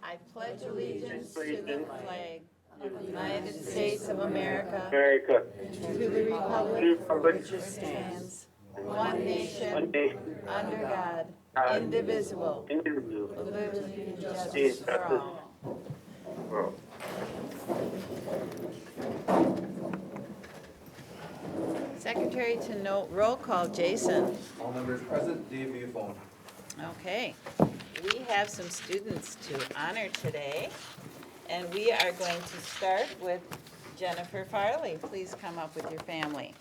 I pledge allegiance to the flag of the United States of America, to the republic for which it stands, one nation, under God, indivisible, with liberty and justice for all. Secretary to note, roll call, Jason. All members present, Dave via phone. Okay, we have some students to honor today, and we are going to start with Jennifer Farley. Please come up with your family.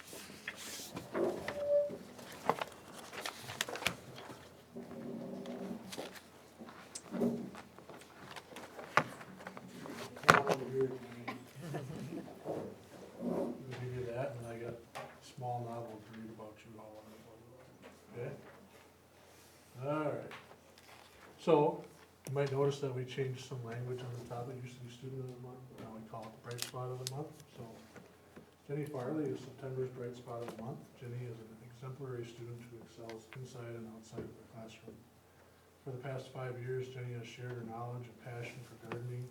Give you that, and I got a small novel to read about you all. Okay? All right. So, you might notice that we changed some language on the top. It used to be Student of the Month, now we call it the Bright Spot of the Month. So, Jenny Farley is September's Bright Spot of the Month. Jenny is an exemplary student who excels inside and outside of the classroom. For the past 5 years, Jenny has shared her knowledge and passion for gardening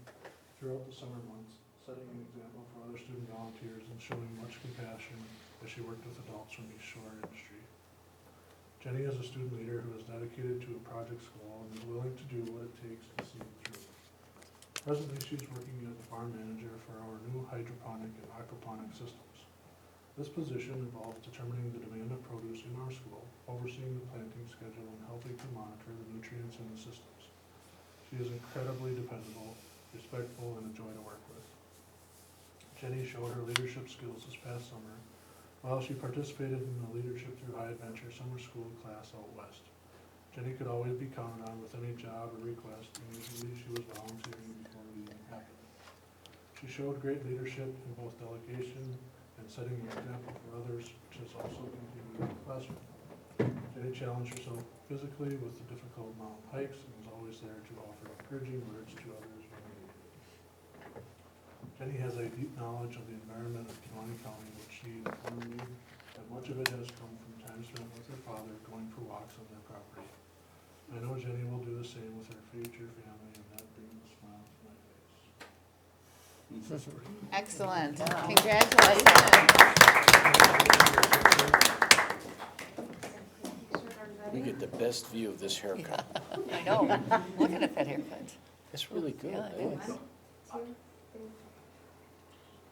throughout the summer months, setting an example for other student volunteers and showing much compassion as she worked with adults from East Shore industry. Jenny is a student leader who is dedicated to a project's goal and is willing to do what it takes to see it through. Presently, she's working as the farm manager for our new hydroponic and aquaponic systems. This position involves determining the demand of produce in our school, overseeing the planting schedule, and helping to monitor the nutrients in the systems. She is incredibly dependable, respectful, and a joy to work with. Jenny showed her leadership skills this past summer while she participated in the Leadership Through High Adventure summer school class out west. Jenny could always be counted on with any job or request, and usually she was volunteering before it even happened. She showed great leadership in both delegation and setting an example for others, which has also continued in the classroom. Jenny challenged herself physically with the difficult mountain hikes and was always there to offer encouraging words to others when needed. Jenny has a deep knowledge of the environment of Kewaunee County, which she informed me that much of it has come from time spent with her father going for walks on their property. I know Jenny will do the same with her future family, and that brings a smile to my face. Excellent. Congratulations. We get the best view of this haircut. I know, looking at that haircut. It's really good. Yeah, I it like is. it.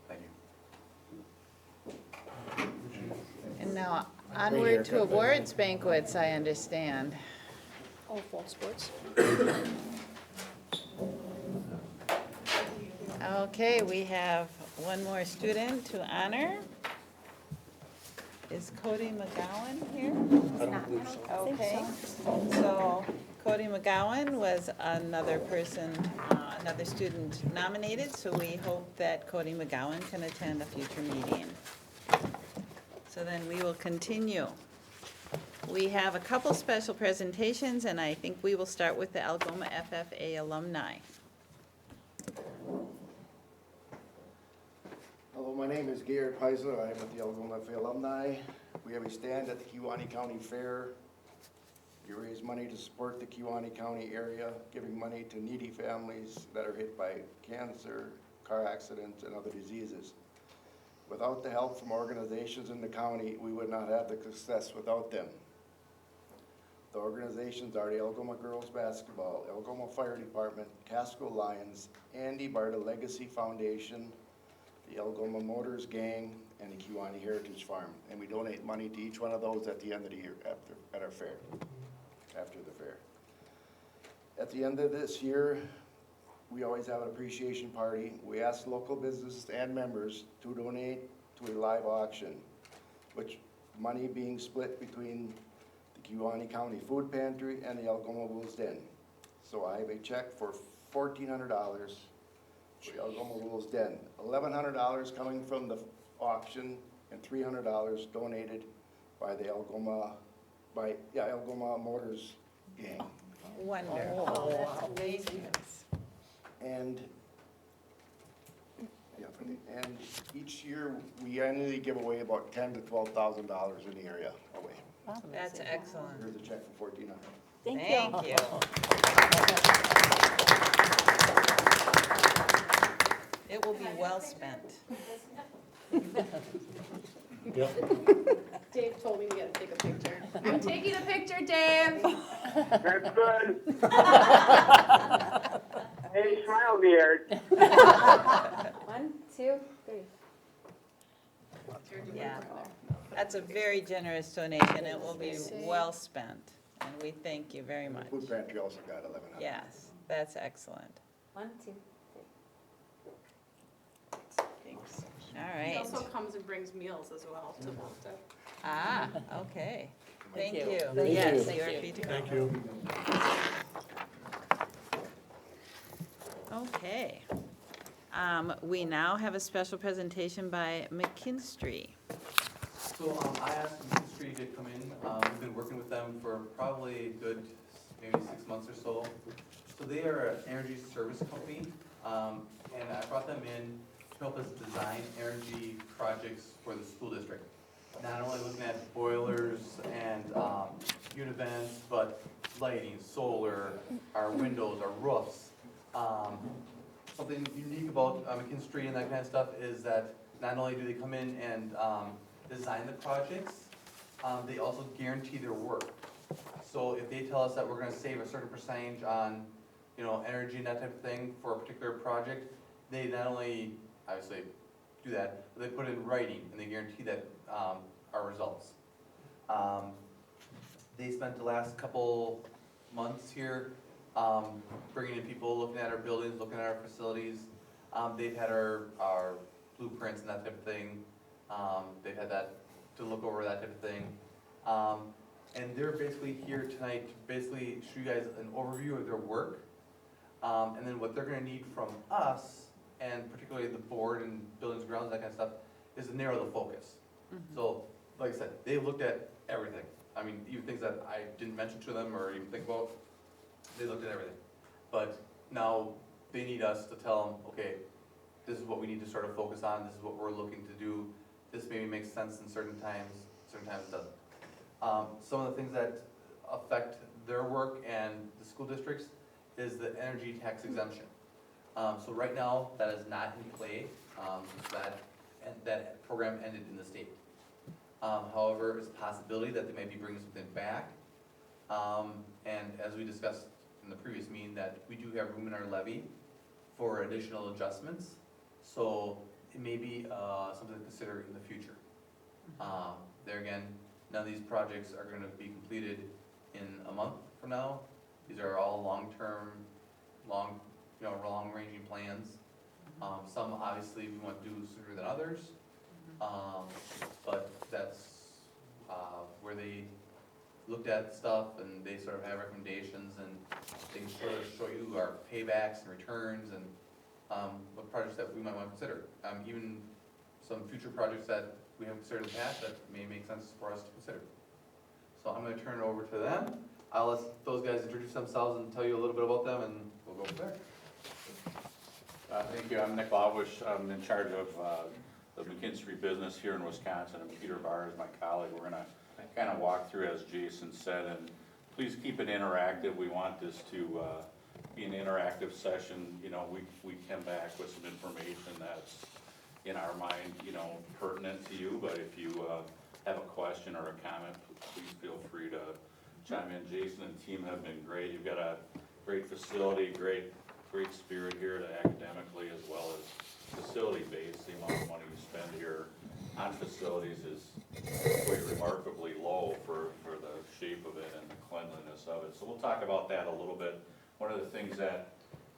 Thank you. And now onward to awards banquets, I understand. Oh, fall sports? Okay, we have one more student to honor. Is Cody McGowan here? I don't believe so. Okay, so Cody McGowan was another person, another student nominated, so we hope that Cody McGowan can attend a future meeting. So then we will continue. We have a couple special presentations, and I think we will start with the Algoma FFA alumni. Hello, my name is Garrett Heisler. I am with the Algoma FA alumni. We have a stand at the Kewaunee County Fair. We raise money to support the Kewaunee County area, giving money to needy families that are hit by cancer, car accidents, and other diseases. Without the help from organizations in the county, we would not have the success without them. The organizations are the Algoma Girls Basketball, Algoma Fire Department, Casco Lions, Andy Barta Legacy Foundation, the Algoma Motors Gang, and the Kewaunee Heritage Farm. And we donate money to each one of those at the end of the year, at our fair, after the fair. At the end of this year, we always have an appreciation party. We ask local businesses and members to donate to a live auction, which money being split between the Kewaunee County Food Pantry and the Algoma Wolves Den. So I have a check for $1,400 for the Algoma Wolves Den. $1,100 coming from the auction and $300 donated by the Algoma Motors Gang. Wonderful. Oh, that's amazing. And each year, we annually give away about $10,000 to $12,000 in the area away. That's excellent. Here's a check for $1,400. Thank you. Thank you. well spent. Yep. Dave told me we gotta take a picture. I'm taking a picture, Dave. That's good. Hey, smile beard. 1, 2, 3. Yeah. That's a very generous donation. It will be well spent, and we thank you very much. Food pantry also got 1,100. Yes, that's excellent. 1, 2, 3. Thanks. All He right. also comes and brings meals as well to Volta. Ah, okay. Thank you. you. Thank Yes, you. you are free to go. Thank you. Okay. We now have a special presentation by McKinstry. So I asked Industry to come in. We've been working with them for probably a good, maybe 6 months or so. So they are an energy service company, and I brought them in to help us design energy projects for the school district. Not only looking at boilers and unit vents, but lighting, solar, our windows, our roofs. Something unique about McKinstry and that kind of stuff is that not only do they come in and design the projects, they also guarantee their work. So if they tell us that we're gonna save a certain percentage on, energy and that type of thing for a particular project, they not only obviously do that, but they put it in writing and they guarantee that our results. They spent the last couple months here bringing in people, looking at our buildings, looking at our facilities. They've had our blueprints and that type of thing. They've had that to look over, that type of thing. And they're basically here tonight to basically show you guys an overview of their work. And then what they're gonna need from us, and particularly the board and buildings and grounds, that kind of stuff, is to narrow the focus. So, like I said, they looked at everything. I mean, even things that I didn't mention to them or even think about, they looked at everything. But now they need us to tell them, okay, this is what we need to sort of focus on, this is what we're looking to do. This maybe makes sense in certain times it doesn't. Some of the things that affect their work and the school districts is the energy tax exemption. So right now, that is not in play, that program ended in the state. However, it's a possibility that they may be bringing something back. And as we discussed in the previous meeting, that we do have room in our levy for additional adjustments. So it may be something to consider in the future. There again, none of these projects are gonna be completed in a month from now. These are all long-term, long-ranging plans. Some obviously we want to do sooner than others. But that's where they looked at stuff and they sort of have recommendations and they can sort of show you our paybacks and returns and what projects that we might want to consider. Even some future projects that we have considered in the past that may make sense for us to consider. So I'm going to turn it over to them. I'll let those guys introduce themselves and tell you a little bit about them and we'll go from there. Thank you. I'm Nick Lawish. I'm in charge of the McKinstry business here in Wisconsin, and Peter Barr is my colleague. We're gonna kind of walk through, as Jason said, and please keep it interactive. We want this to be an interactive session. We come back with some information that's in our mind, pertinent to you, but if you have a question or a comment, please feel free to chime in. Jason and the team have been great. You've got a great facility, great spirit here to academically as well as facility-based. The amount of money you spend here on facilities is quite remarkably low for the shape of it and the cleanliness of it. So we'll talk about that a little bit. One of the things that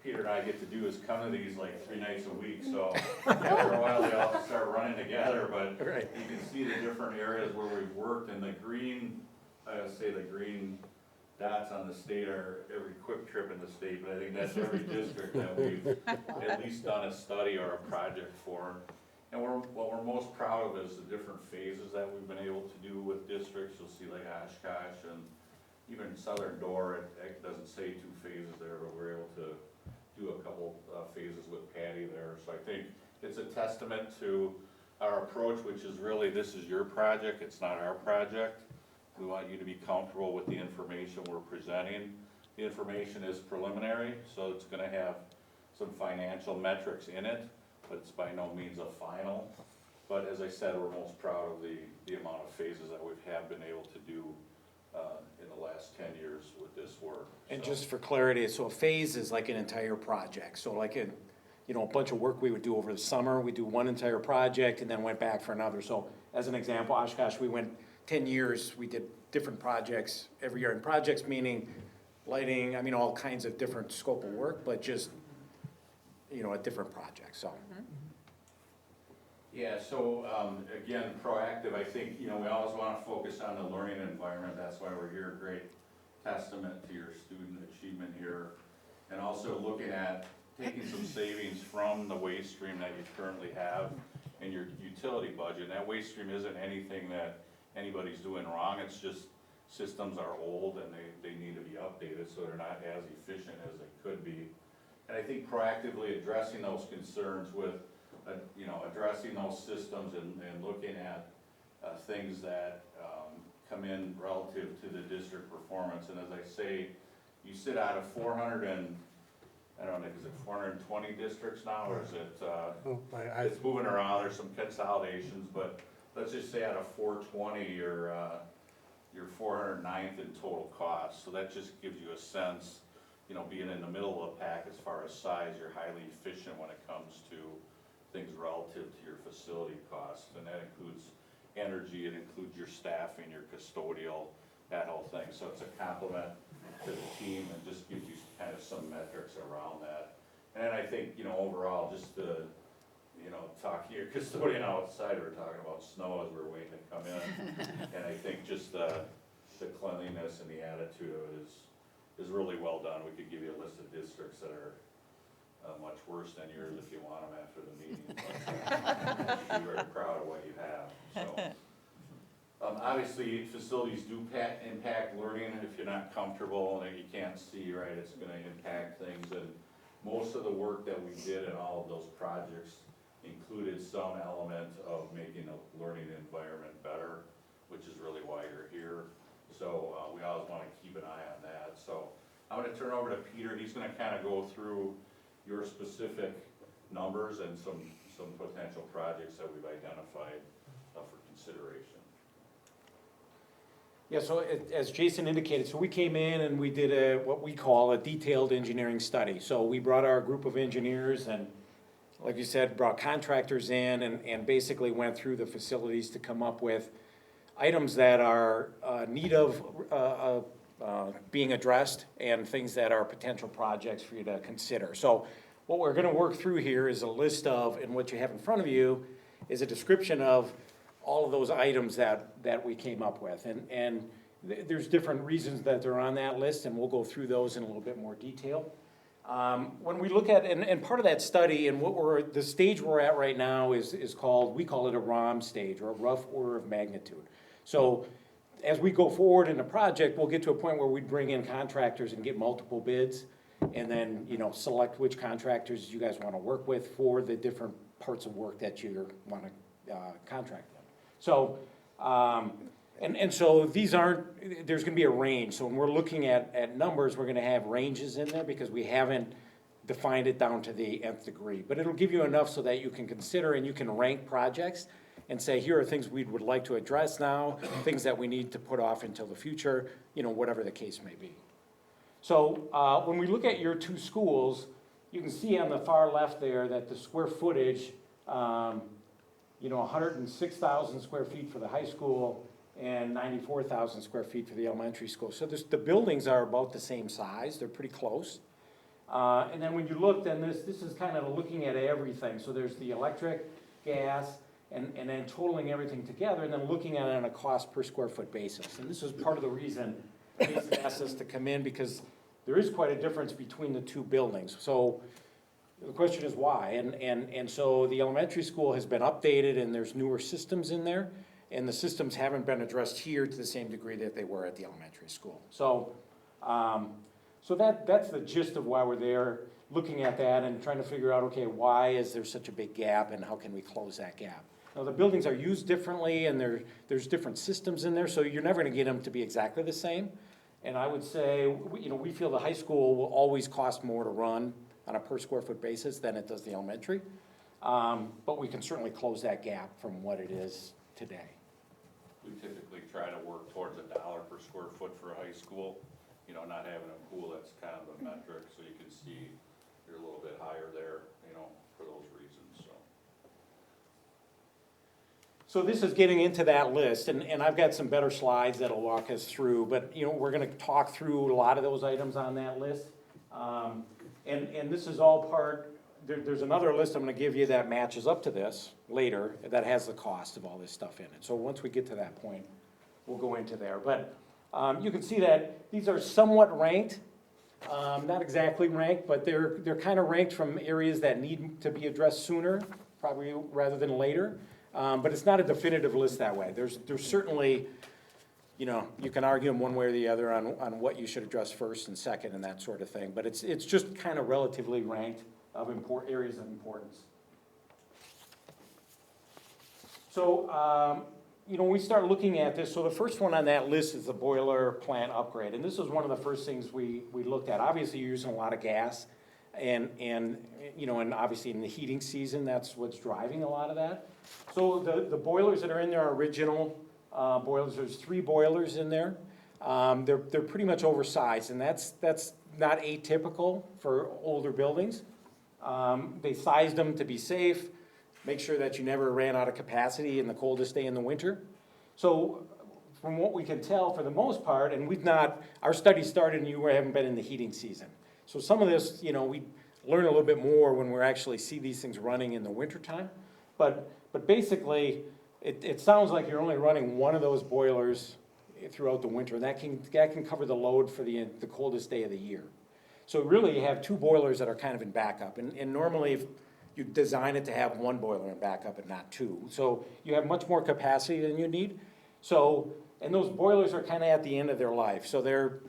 Peter and I get to do is come to these like 3 nights a week, so after a while they all start running together, but you can see the different areas where we've worked, and the green, I would say the green dots on the state are every quick trip in the state, but I think that's every district that we've at least done a study or a project for. And what we're most proud of is the different phases that we've been able to do with districts. You'll see like Oshkosh and even Southern Door, it doesn't say 2 phases there, but we're able to do a couple phases with Patty there. So I think it's a testament to our approach, which is really, this is your project, it's not our project. We want you to be comfortable with the information we're presenting. The information is preliminary, so it's gonna have some financial metrics in it, but it's by no means a final. But as I said, we're most proud of the amount of phases that we have been able to do in the last 10 years with this work. And So- just for clarity, so a phase is like an entire project, so like a, you know, a bunch of work we would do over the summer, we do one entire project and then went back for another. So as an example, Oshkosh, we went 10 years, we did different projects every year, and projects meaning lighting, I mean, all kinds of different scope of work, but just, you know, a different project, so. Yeah, so, again, proactive, I think, you know, we always wanna focus on the learning environment, that's why we're here, great testament to your student achievement here. And also looking at taking some savings from the waste stream that you currently have in your utility budget. And that waste stream isn't anything that anybody's doing wrong, it's just systems are old and they need to be updated, so they're not as efficient as they could be. And I think proactively addressing those concerns with, you know, addressing those systems and looking at things that come in relative to the district performance. And as I say, you sit out of 400 and, I don't know, is it 420 districts now, or is it, it's moving around, there's some consolidations, but let's just say out of 420, you're 409th in total cost. So that just gives you a sense, you know, being in the middle of the pack as far as size, you're highly efficient when it comes to things relative to your facility costs. And that includes energy, it includes your staffing, your custodial, that whole thing. So it's a compliment to the team and just gives you kind of some metrics around that. And then I think, you know, overall, just to, you know, talk to your custodian outside, we're talking about snow as we're waiting to come in. And I think just the cleanliness and the attitude of it is really well done. We could give you a list of districts that are much worse than yours if you want them after the meeting. But you're very proud of what you have, so. Obviously, facilities do impact learning. If you're not comfortable and you can't see, right, it's gonna impact things. And most of the work that we did in all of those projects included some element of making a learning environment better, which is really why you're here. So we always wanna keep an eye on that. So I'm gonna turn over to Peter. He's gonna kinda go through your specific numbers and some potential projects that we've identified for consideration. Yeah, so as Jason indicated, so we came in and we did what we call a detailed engineering study. So we brought our group of engineers and, like you said, brought contractors in and basically went through the facilities to come up with items that are need of being addressed and things that are potential projects for you to consider. So what we're gonna work through here is a list of, and what you have in front of you is a description of all of those items that we came up with. And there's different reasons that they're on that list, and we'll go through those in a little bit more detail. When we look at, and part of that study, and the stage we're at right now is called, we call it a ROM stage, or a rough order of magnitude. So as we go forward in the project, we'll get to a point where we bring in contractors and get multiple bids, and then, you know, select which contractors you guys wanna work with for the different parts of work that you wanna contract them. So, and so these aren't, there's gonna be a range. So when we're looking at numbers, we're gonna have ranges in there because we haven't defined it down to the nth degree. But it'll give you enough so that you can consider and you can rank projects and say, here are things we would like to address now, things that we need to put off until the future, you know, whatever the case may be. So when we look at your two schools, you can see on the far left there that the square footage, you know, 106,000 square feet for the high school and 94,000 square feet for the elementary school. So the buildings are about the same size, they're pretty close. And then when you look, then this is kind of looking at everything. So there's the electric, gas, and then totaling everything together, and then looking at it on a cost per square foot basis. And this is part of the reason Jason asked us to come in, because there is quite a difference between the two buildings. So the question is why, and so the elementary school has been updated and there's newer systems in there, and the systems haven't been addressed here to the same degree that they were at the elementary school. So, so that's the gist of why we're there, looking at that and trying to figure out, okay, why is there such a big gap and how can we close that gap? Now, the buildings are used differently and there's different systems in there, so you're never gonna get them to be exactly the same. And I would say, you know, we feel the high school will always cost more to run on a per square foot basis than it does the elementary. But we can certainly close that gap from what it is today. We typically try to work towards $1 per square foot for a high school, you know, not having a pool, that's kind of the metric, so you can see you're a little bit higher there, you know, for those reasons, so. So this is getting into that list, and I've got some better slides that'll walk us through, but, you know, we're gonna talk through a lot of those items on that list. And this is all part, there's another list I'm gonna give you that matches up to this later, that has the cost of all this stuff in it. So once we get to that point, we'll go into there. But you can see that these are somewhat ranked, not exactly ranked, but they're kind of ranked from areas that need to be addressed sooner, probably rather than later. But it's not a definitive list that way. There's certainly, you know, you can argue them one way or the other on what you should address first and second and that sort of thing. But it's just kind of relatively ranked of areas of importance. So, you know, we start looking at this. So the first one on that list is the boiler plant upgrade. And this was one of the first things we looked at. Obviously, you're using a lot of gas. And you know, and obviously in the heating season, that's what's driving a lot of that. So the boilers that are in there are original boilers. There's 3 boilers in there. They're pretty much oversized, and that's not atypical for older buildings. They sized them to be safe, make sure that you never ran out of capacity in the coldest day in the winter. So from what we can tell, for the most part, and our study started and you haven't been in the heating season. So some of this, you know, we learn a little bit more when we actually see these things running in the wintertime. But basically, it sounds like you're only running one of those boilers throughout the winter, and that can cover the load for the coldest day of the year. So really, you have 2 boilers that are kind of in backup, and normally if you design it to have 1 boiler in backup and not 2. So you have much more capacity than you need. So, and those boilers are kind of at the end of their life. So they're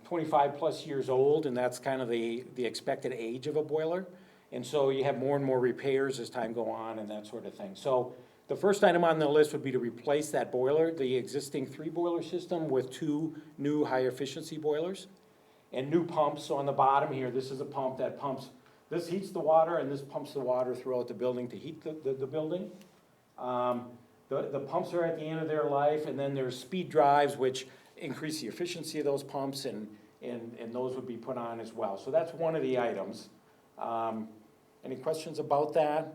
25 plus years old, and that's kind of the expected age of a boiler. And so you have more and more repairs as time go on and that sort of thing. So the first item on the list would be to replace that boiler, the existing 3 boiler system, with 2 new high efficiency boilers and new pumps. So on the bottom here, this is a pump that pumps, this heats the water and this pumps the water throughout the building to heat the building. The pumps are at the end of their life, and then there's speed drives which increase the efficiency of those pumps, and those would be put on as well. So that's one of the items. Any questions about that?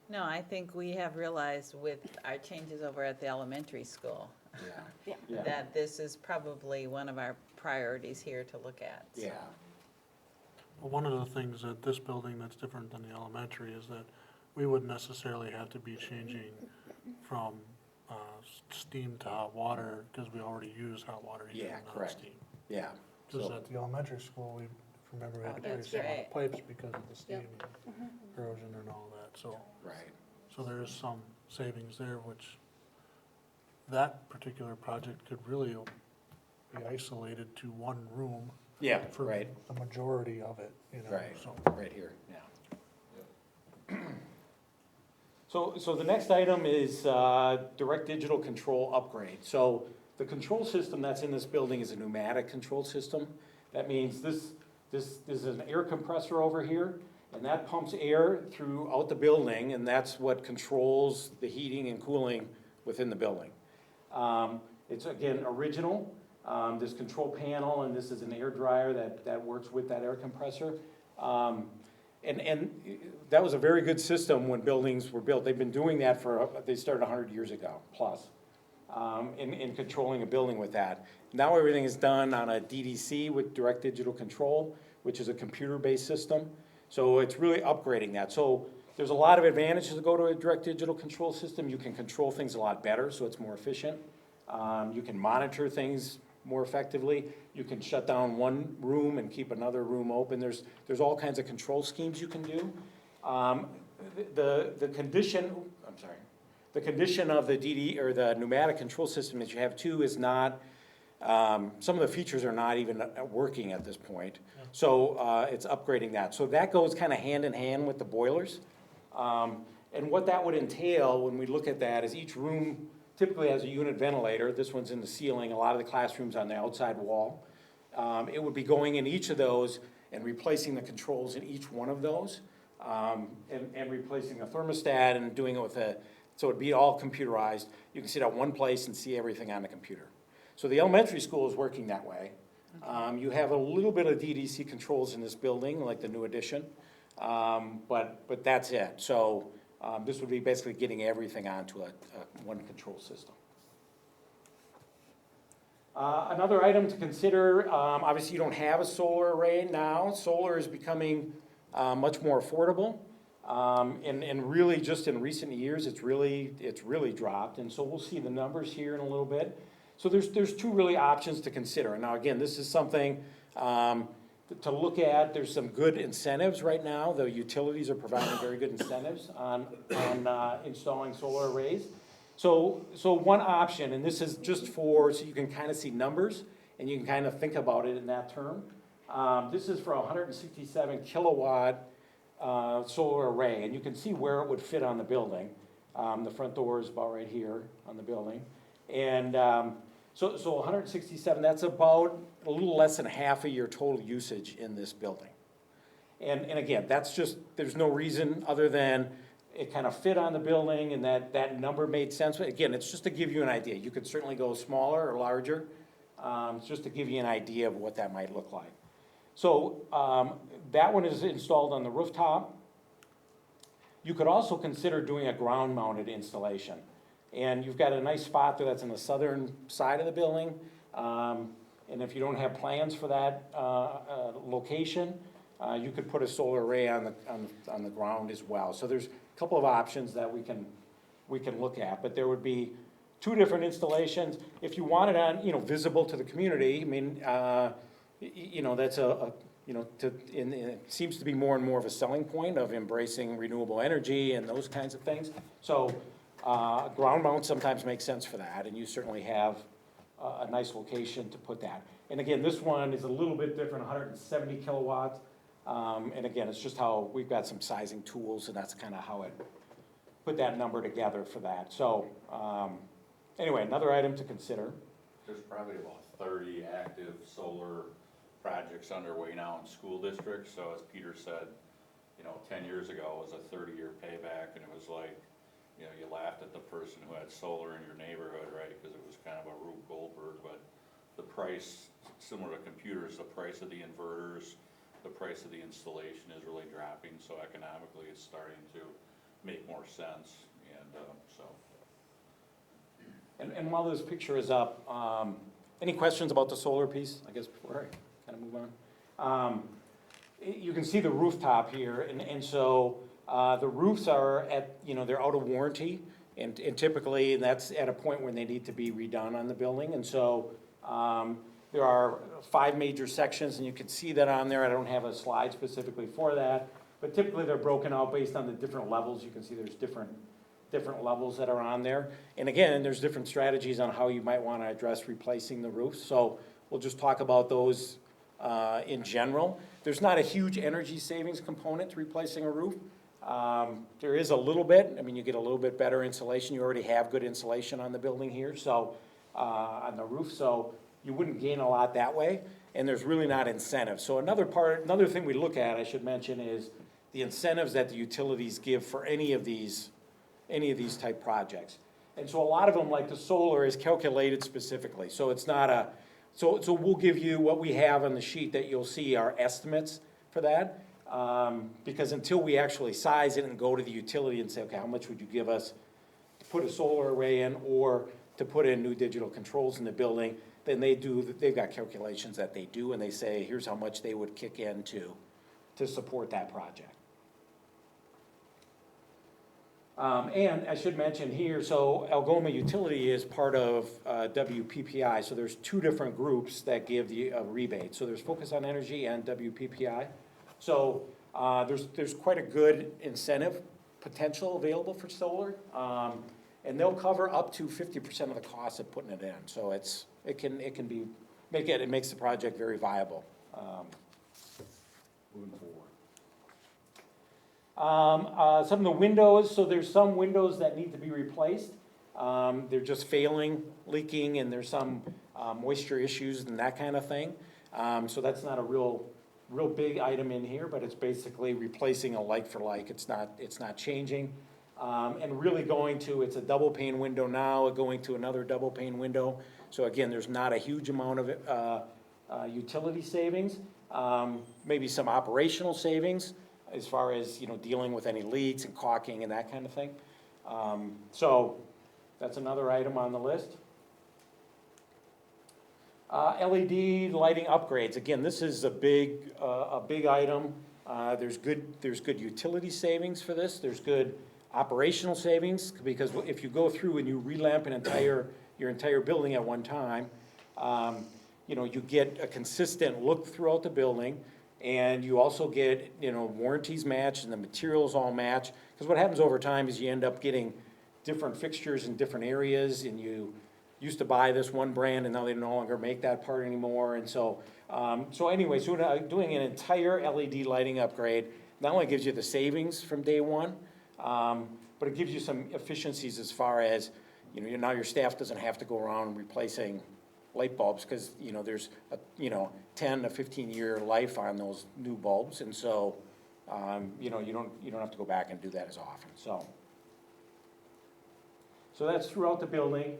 No, I think we have realized with our changes over at the elementary school Yeah. that this is probably one of our priorities here to look at. So. Yeah. Well, one of the things at this building that's different than the elementary is that we wouldn't necessarily have to be changing from steam to hot water, because we already use hot water heating Yeah, and not correct. steam. Yeah. Because So- at the elementary school, we, remember, we had to That's place a lot right. of pipes because of the steam Yep. and erosion and all that, so. Right. So there is some savings there, which that particular project could really be isolated to one room Yeah, for right, the majority of it, you know, right, so. right here, yeah. So the next item is direct digital control upgrade. So the control system that's in this building is a pneumatic control system. That means this is an air compressor over here, and that pumps air throughout the building, and that's what controls the heating and cooling within the building. It's, again, original. This control panel, and this is an air dryer that works with that air compressor. And that was a very good system when buildings were built. They've been doing that they started 100 years ago, plus, in controlling a building with that. Now everything is done on a DDC with direct digital control, which is a computer-based system. So it's really upgrading that. So there's a lot of advantages to go to a direct digital control system. You can control things a lot better, so it's more efficient. You can monitor things more effectively. You can shut down one room and keep another room open. There's all kinds of control schemes you can do. The condition of the DD or the pneumatic control system that you have too is not, some of the features are not even working at this point. So it's upgrading that. So that goes kind of hand in hand with the boilers. And what that would entail when we look at that is each room typically has a unit ventilator. This one's in the ceiling. A lot of the classrooms on the outside wall. It would be going in each of those and replacing the controls in each one of those. and replacing a thermostat and doing it with so it'd be all computerized. You can sit at one place and see everything on the computer. So the elementary school is working that way. You have a little bit of DDC controls in this building, like the new addition, but that's it. So this would be basically getting everything onto a one control system. Another item to consider, obviously you don't have a solar array now. Solar is becoming much more affordable. And really just in recent years, it's really dropped. And so we'll see the numbers here in a little bit. So there's two really options to consider. Now again, this is something to look at. There's some good incentives right now. The utilities are providing very good incentives on installing solar arrays. So one option, and this is just so you can kind of see numbers and you can kind of think about it in that term. This is for a 167 kilowatt solar array, and you can see where it would fit on the building. The front door is about right here on the building. And so 167, that's about a little less than half of your total usage in this building. And again, that's just, there's no reason other than it kind of fit on the building and that number made sense. But again, it's just to give you an idea. You could certainly go smaller or larger, just to give you an idea of what that might look like. So that one is installed on the rooftop. You could also consider doing a ground-mounted installation. And you've got a nice spot there that's on the southern side of the building. And if you don't have plans for that location, you could put a solar array on the ground as well. So there's a couple of options that we can look at, but there would be two different installations. If you want it on, visible to the community, I mean, that's it seems to be more and more of a selling point of embracing renewable energy and those kinds of things. So ground mount sometimes makes sense for that, and you certainly have a nice location to put that. And again, this one is a little bit different, 170 kilowatts. And again, it's just how we've got some sizing tools, and that's kind of how it put that number together for that. So anyway, another item to consider. There's probably about 30 active solar projects underway now in school districts. So as Peter said, 10 years ago it was a 30-year payback, and it was like, you laughed at the person who had solar in your neighborhood, right? Because it was kind of a Rube Goldberg, but the price, similar to computers, the price of the inverters, the price of the installation is really dropping, so economically it's starting to make more sense, and so. And while this picture is up, any questions about the solar piece, I guess, before I kind of move on? You can see the rooftop here, and so the roofs are they're out of warranty, and typically that's at a point when they need to be redone on the building, and so there are 5 major sections, and you can see that on there. I don't have a slide specifically for that, but typically they're broken out based on the different levels. You can see there's different levels that are on there. And again, there's different strategies on how you might want to address replacing the roofs. So we'll just talk about those in general. There's not a huge energy savings component to replacing a roof. There is a little bit. I mean, you get a little bit better insulation. You already have good insulation on the building here, so on the roof. So you wouldn't gain a lot that way, and there's really not incentives. So another thing we look at, I should mention, is the incentives that the utilities give for any of these type projects. And so a lot of them, like the solar, is calculated specifically. So it's not so we'll give you what we have on the sheet that you'll see are estimates for that. Because until we actually size it and go to the utility and say, okay, how much would you give us to put a solar array in or to put in new digital controls in the building, then they've got calculations that they do, and they say, here's how much they would kick in to support that project. And I should mention here, so Algoma Utility is part of WPPI, so there's 2 different groups that give the rebate. So there's Focus on Energy and WPPI. So there's quite a good incentive potential available for solar, and they'll cover up to 50% of the cost of putting it in. So it makes the project very viable moving forward. Some of the windows, so there's some windows that need to be replaced. They're just failing, leaking, and there's some moisture issues and that kind of thing. So that's not a real real big item in here, but it's basically replacing a like for like. It's not changing. And really going to, it's a double pane window now, going to another double pane window. So again, there's not a huge amount of utility savings, maybe some operational savings as far as, dealing with any leaks and caulking and that kind of thing. So that's another item on the list. LED lighting upgrades. Again, this is a big item. There's good utility savings for this. There's good operational savings, because if you go through and you relamp your entire building at one time, you get a consistent look throughout the building, and you also get, warranties matched and the materials all match. Because what happens over time is you end up getting different fixtures in different areas, and you used to buy this one brand and now they no longer make that part anymore. And so, anyways, doing an entire LED lighting upgrade not only gives you the savings from day one, but it gives you some efficiencies as far as, now your staff doesn't have to go around replacing light bulbs, because, there's a, 10 to 15-year life on those new bulbs. And so, you don't have to go back and do that as often. So that's throughout the building.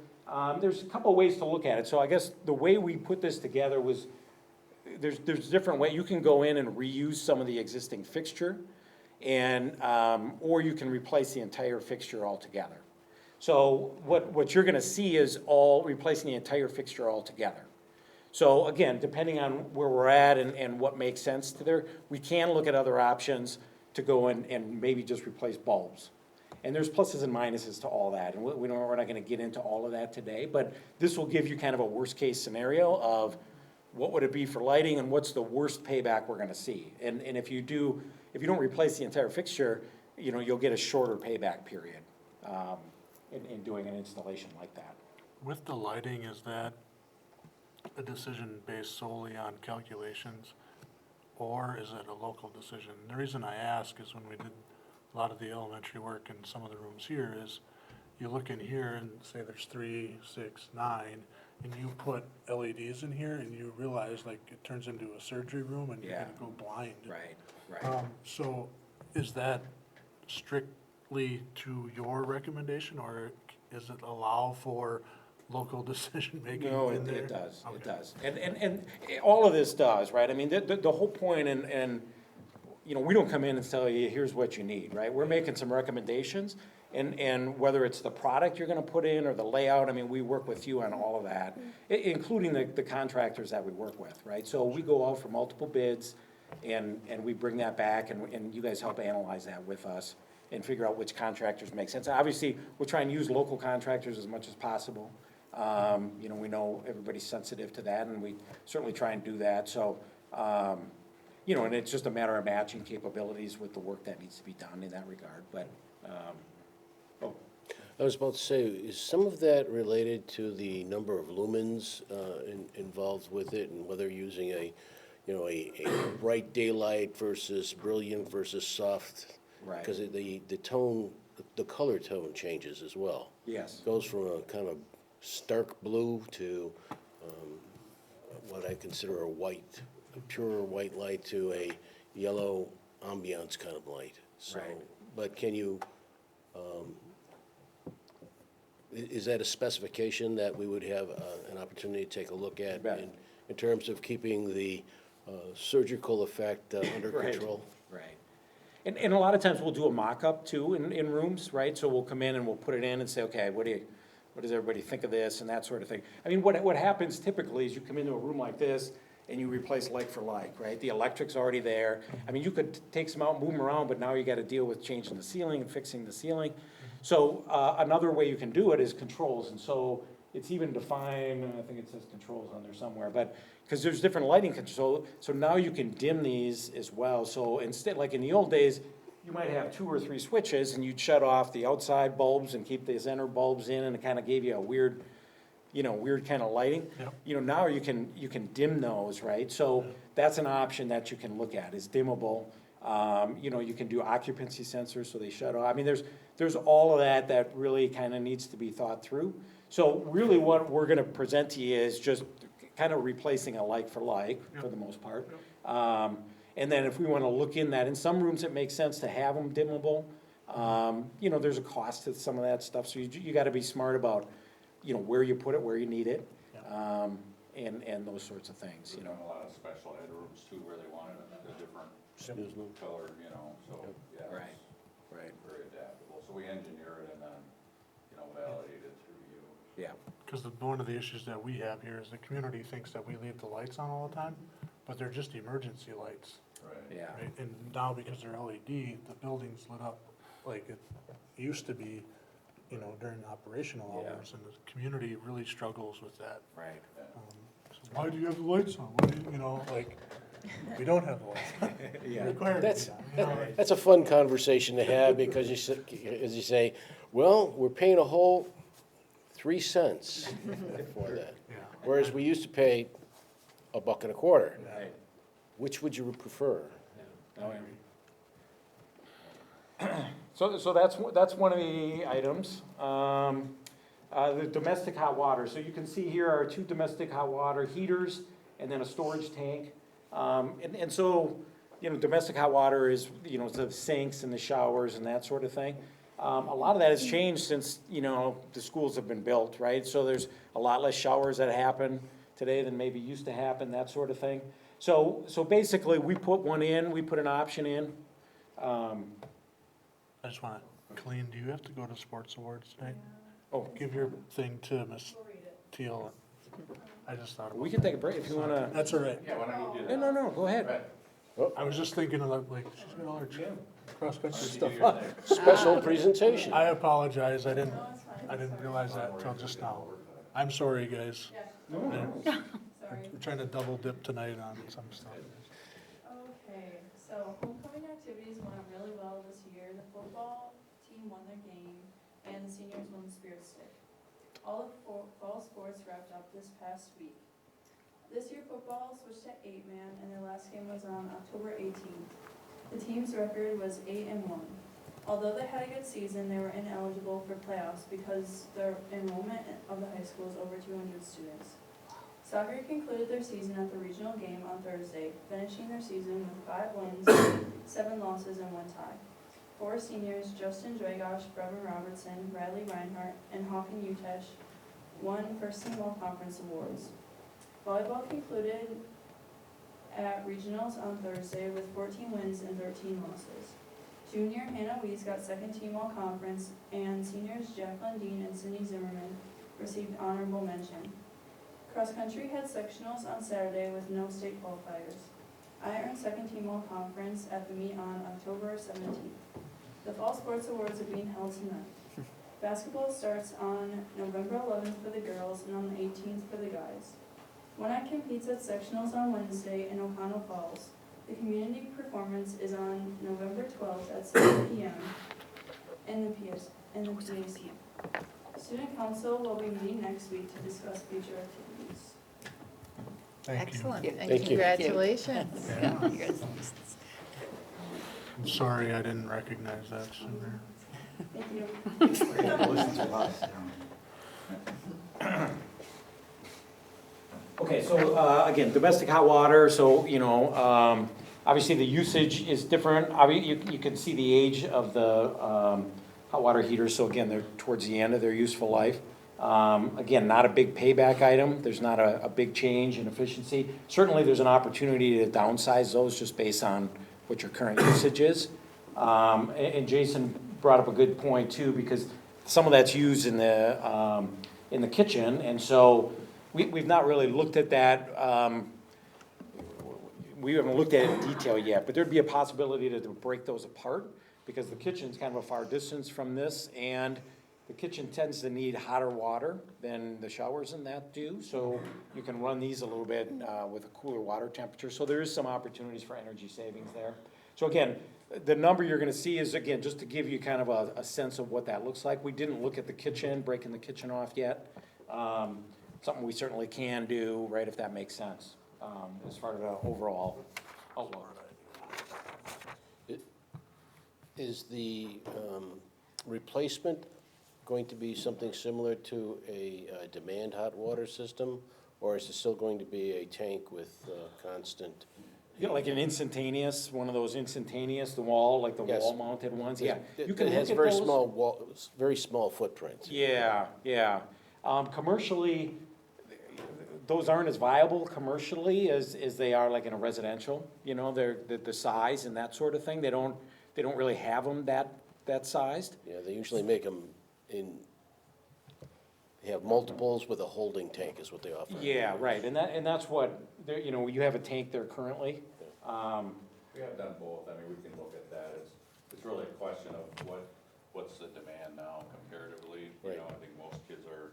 There's a couple of ways to look at it. So I guess the way we put this together was, there's different ways. You can go in and reuse some of the existing fixture, and or you can replace the entire fixture altogether. So what you're gonna see is all replacing the entire fixture altogether. So again, depending on where we're at and what makes sense to there, we can look at other options to go in and maybe just replace bulbs. And there's pluses and minuses to all that, and we're not gonna get into all of that today, but this will give you kind of a worst-case scenario of what would it be for lighting and what's the worst payback we're gonna see. And if you don't replace the entire fixture, you'll get a shorter payback period in doing an installation like that. With the lighting, is that a decision based solely on calculations, or is it a local decision? The reason I ask is when we did a lot of the elementary work in some of the rooms here is, you look in here and say there's 3, 6, 9, and you put LEDs in here and you realize like it turns into a surgery room and you're gonna go blind. Right. So is that strictly to your recommendation, or is it allow for local decision-making No, in there? it does, Okay. it does. And all of this does, right? I mean, the whole point, and we don't come in and tell you, here's what you need, right? We're making some recommendations, and whether it's the product you're gonna put in or the layout, I mean, we work with you on all of that, including the contractors that we work with, right? So we go out for multiple bids, and we bring that back, and you guys help analyze that with us and figure out which contractors make sense. Obviously, we'll try and use local contractors as much as possible. We know everybody's sensitive to that, and we certainly try and do that. So, and it's just a matter of matching capabilities with the work that needs to be done in that regard. But, I was about to say, is some of that related to the number of lumens involved with it, and whether using a bright daylight versus brilliant versus soft? right, Because the tone, the color tone changes as well. yes, Goes from a kind of stark blue to what I consider a white, a pure white light, to a yellow ambiance kind of light. So, Right. but can you, is that a specification that we would have an opportunity to take a look at bet. in terms of keeping the surgical effect under Right. control? right. And a lot of times we'll do a mock-up too in rooms, right? So we'll come in and we'll put it in and say, okay, what does everybody think of this, and that sort of thing. I mean, what happens typically is you come into a room like this and you replace like for like, right? The electric's already there. I mean, you could take some out, move them around, but now you gotta deal with changing the ceiling and fixing the ceiling. So, another way you can do it is controls, and so it's even defined, I think it says controls on there somewhere, but, because there's different lighting control, so now you can dim these as well. So instead, like in the old days, you might have 2 or 3 switches, and you'd shut off the outside bulbs and keep the center bulbs in, and it kind of gave you a weird kind of lighting. Yep. Now you can dim those, right? So that's an option that you can look at, is dimmable. You can do occupancy sensors, so they shut off. I mean, there's all of that really kind of needs to be thought through. So really what we're gonna present to you is just kind of replacing a like for like, for the most part. And then if we wanna look in that, in some rooms it makes sense to have them dimmable. You know, there's a cost to some of that stuff, so you gotta be smart about, you know, where you put it, where you need it, and those sorts of things, you We've know. done a lot of special ed rooms too, where they wanted a different Snooze loop. color, you know, so, yeah. Right, it's right. Very adaptable, so we engineer it and then, you know, validate it through you. Yeah, Because one of the issues that we have here is the community thinks that we leave the lights on all the time, but they're just emergency lights, Right. yeah. right? And now because they're LED, the building's lit up like it used to be, you know, during operational Yeah. hours, and the community really struggles with that. Right. So why do you have the lights on? What do you know, like, we don't have the lights on. Yeah. We're required to That's- be on, you know, like- That's a fun conversation to have, because as you say, well, we're paying a whole 3 cents for that. Yeah. Whereas we used to pay $1.25. Right. Which would you prefer? Oh, yeah. So that's one of the items. The domestic hot water, so you can see here are 2 domestic hot water heaters and then a storage tank. And so, you know, domestic hot water is, you know, the sinks and the showers and that sort of thing. A lot of that has changed since, you know, the schools have been built, right? So there's a lot less showers that happen today than maybe used to happen, that sort of thing. So basically, we put one in, we put an option in. I just want to, Colleen, do you have to go to sports awards tonight? Oh, Give your thing to Miss Teal. I just thought about we can take a break if you wanna. That's all right. Yeah, why don't you do that? No, go ahead. Right. I was just thinking of like, she's got all her cross-country You do stuff your on. thing. Special presentation. I apologize, I didn't realize that until just now. I'm sorry, guys. We're trying to double dip tonight on some stuff. Okay, so homecoming activities went really well this year. The football team won their game, and the seniors won the spirit stick. All the fall sports wrapped up this past week. This year football switched to 8-man, and their last game was on October 18th. The team's record was 8-1. Although they had a good season, they were ineligible for playoffs because their enrollment of the high school is over 200 students. Soccer concluded their season at the regional game on Thursday, finishing their season with 5 wins, 7 losses, and 1 tie. 4 seniors, Justin Dragosh, Brevin Robertson, Bradley Reinhardt, and Hawken Utesh, won first team all-conference awards. Volleyball concluded at regionals on Thursday with 14 wins and 13 losses. Junior Hannah Weiss got second team all-conference, and seniors Jacqueline Dean and Cindy Zimmerman received honorable mention. Cross country had sectionals on Saturday with no state qualifiers. I earned second team all-conference at the meet on October 17th. The fall sports awards are being held tonight. Basketball starts on November 11th for the girls and on the 18th for the guys. One Eye competes at sectionals on Wednesday in O'Connell Falls. The community performance is on November 12th at 7 p.m. in the PAC. Student council will be meeting next week to discuss future activities. Thank you. Excellent, and Thank you. congratulations. Yeah. Yeah, you guys- I'm sorry I didn't recognize that sooner. Thank you. Okay, so, again, domestic hot water, so, you know, obviously the usage is different. You can see the age of the, hot water heaters, so again, they're towards the end of their useful life. Again, not a big payback item, there's not a big change in efficiency. Certainly, there's an opportunity to downsize those just based on what your current usage is. And Jason brought up a good point too, because some of that's used in the kitchen, and so we've not really looked at that. We haven't looked at it in detail yet, but there'd be a possibility to break those apart, because the kitchen's kind of a far distance from this, and the kitchen tends to need hotter water than the showers and that do, so you can run these a little bit with a cooler water temperature, so there is some opportunities for energy savings there. So again, the number you're gonna see is, again, just to give you kind of a sense of what that looks like. We didn't look at the kitchen, breaking the kitchen off yet. Something we certainly can do, right, if that makes sense, as far as the overall outlook. Is the replacement going to be something similar to a demand hot water system? Or is it still going to be a tank with constant You know, like an instantaneous, one of those instantaneous, the wall, like the Yes. wall mounted ones, yeah. It You can it has look at very those. small wall, very small footprints. Yeah, yeah. Commercially, those aren't as viable commercially as they are like in a residential, you know, they're, the size and that sort of thing, they don't really have them that sized. Yeah, they usually make them in, they have multiples with a holding tank is what they offer. Yeah, right, and that's what, there, you know, you have a tank there currently. We have done both, I mean, we can look at that, it's really a question of what's the demand now comparatively. You Right. know, I think most kids are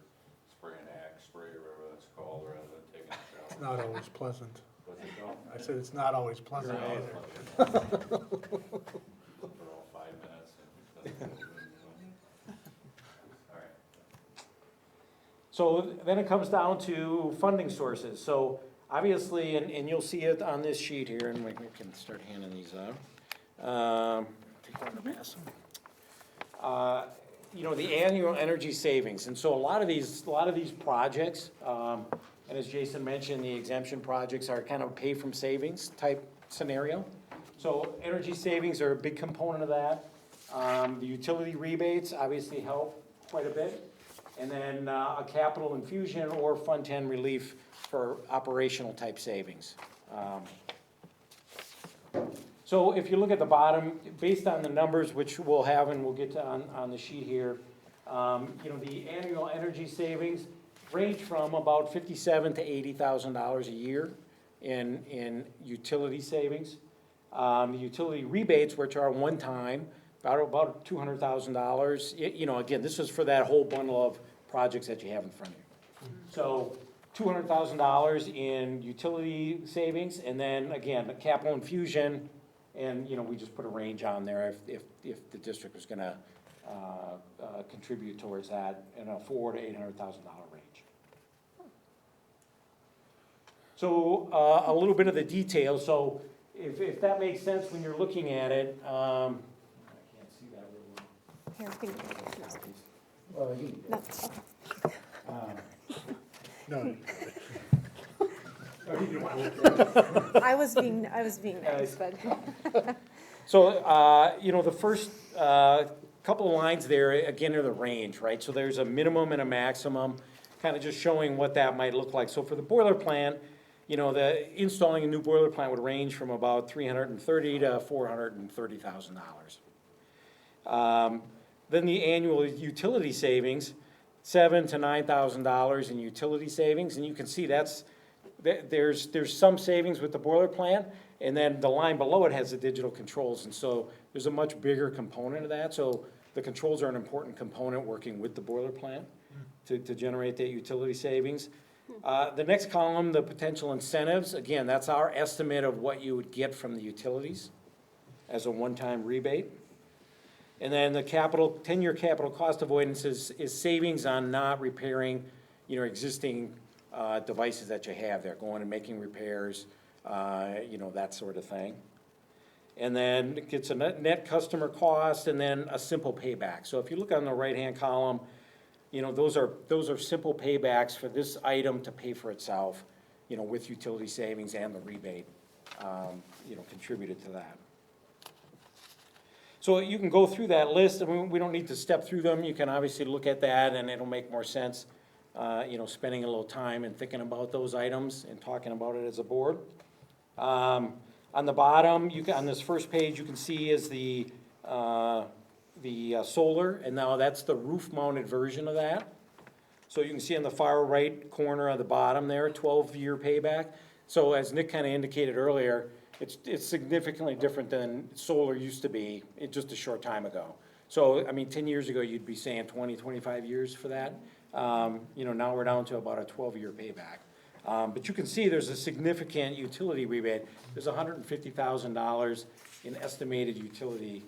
spraying Axe spray or whatever that's called, rather than taking a It's shower. not always pleasant. What's it called? I said it's not always pleasant No, either. it's like, for all 5 minutes and doesn't move, you know. All right. So then it comes down to funding sources. So obviously, and you'll see it on this sheet here, and we can start handing these out. Take one to pass them. You know, the annual energy savings, and so a lot of these projects, and as Jason mentioned, the exemption projects are kind of pay from savings type scenario. So energy savings are a big component of that. The utility rebates obviously help quite a bit. And then a capital infusion or Fund 10 relief for operational type savings. So if you look at the bottom, based on the numbers which we'll have and we'll get to on the sheet here, you know, the annual energy savings range from about $57,000 to $80,000 a year in utility savings. The utility rebates, which are one time, about $200,000. You know, again, this is for that whole bundle of projects that you have in front of you. So $200,000 in utility savings, and then again, a capital infusion, and, you know, we just put a range on there if the district was gonna contribute towards that in a $400,000 to $800,000 range. So a little bit of the details. So if that makes sense when you're looking at it, I can't see that really Here, we can- well. You can- no, okay. No, I was being nice, but. So, you know, the first couple of lines there, again, are the range, right? So there's a minimum and a maximum, kind of just showing what that might look like. So for the boiler plant, you know, installing a new boiler plant would range from about $330,000 to $430,000. Then the annual utility savings, $7,000 to $9,000 in utility savings, and you can see there's some savings with the boiler plant, and then the line below it has the digital controls, and so there's a much bigger component of that. So the controls are an important component working with the boiler plant to generate that utility savings. The next column, the potential incentives, again, that's our estimate of what you would get from the utilities as a one-time rebate. And then the 10-year capital cost avoidance is savings on not repairing, you know, existing devices that you have there, going and making repairs, you know, that sort of thing. And then it gets a net customer cost and then a simple payback. So if you look on the right-hand column, you know, those are simple paybacks for this item to pay for itself, you know, with utility savings and the rebate, you know, contributed to that. So you can go through that list, and we don't need to step through them. You can obviously look at that, and it'll make more sense, you know, spending a little time and thinking about those items and talking about it as a board. On the bottom, on this first page, you can see is the solar, and now that's the roof-mounted version of that. So you can see on the far right corner of the bottom there, 12-year payback. So as Nick kind of indicated earlier, it's significantly different than solar used to be just a short time ago. So, I mean, 10 years ago, you'd be saying 20, 25 years for that. You know, now we're down to about a 12-year payback. But you can see there's a significant utility rebate. There's $150,000 in estimated utility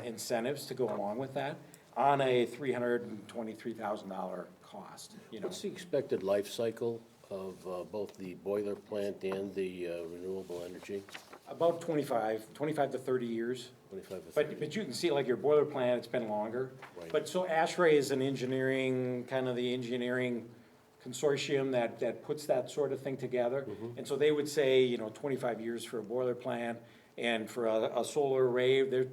incentives to go along with that on a $323,000 cost, you know. What's the expected life cycle of both the boiler plant and the renewable energy? About 25 to 30 years. 25 to 30? But you can see, like your boiler plant, it's been longer. Right. But so ASHRAE is an engineering, kind of the engineering consortium that puts that sort of thing together. And so they would say, 25 years for a boiler plant, and for a solar array, they're,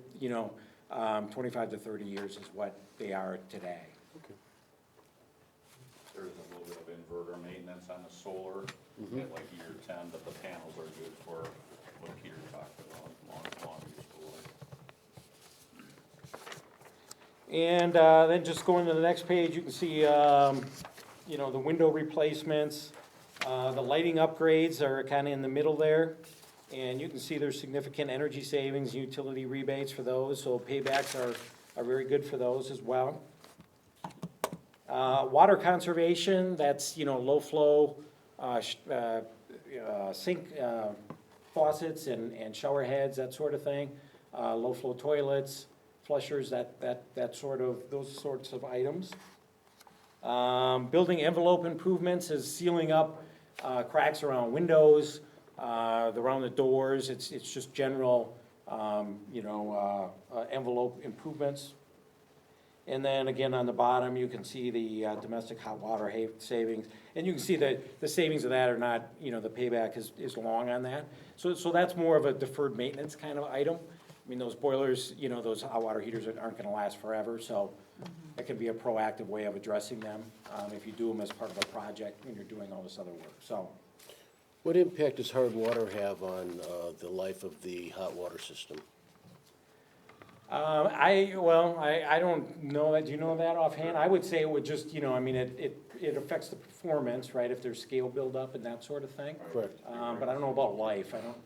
25 to 30 years is what they are today. There is a little bit of inverter maintenance on the solar at like year 10, but the panels are good for what Peter talked about, long useful life. And then just going to the next page, you can see, the window replacements. The lighting upgrades are kind of in the middle there. And you can see there's significant energy savings, utility rebates for those, so paybacks are very good for those as well. Water conservation, that's, low flow, sink faucets and shower heads, that sort of thing. Low flow toilets, flushers, those sorts of items. Building envelope improvements is sealing up cracks around windows, around the doors. It's just general, envelope improvements. And then again, on the bottom, you can see the domestic hot water savings. And you can see that the savings of that are not, the payback is long on that. So that's more of a deferred maintenance kind of item. I mean, those boilers, those hot water heaters aren't gonna last forever, so that can be a proactive way of addressing them, if you do them as part of a project and you're doing all this other work, so. What impact does hard water have on the life of the hot water system? I don't know that, do you know that offhand? I would say it would just, it affects the performance, right, if there's scale buildup and that sort of thing. Correct. But I don't know about life, I don't,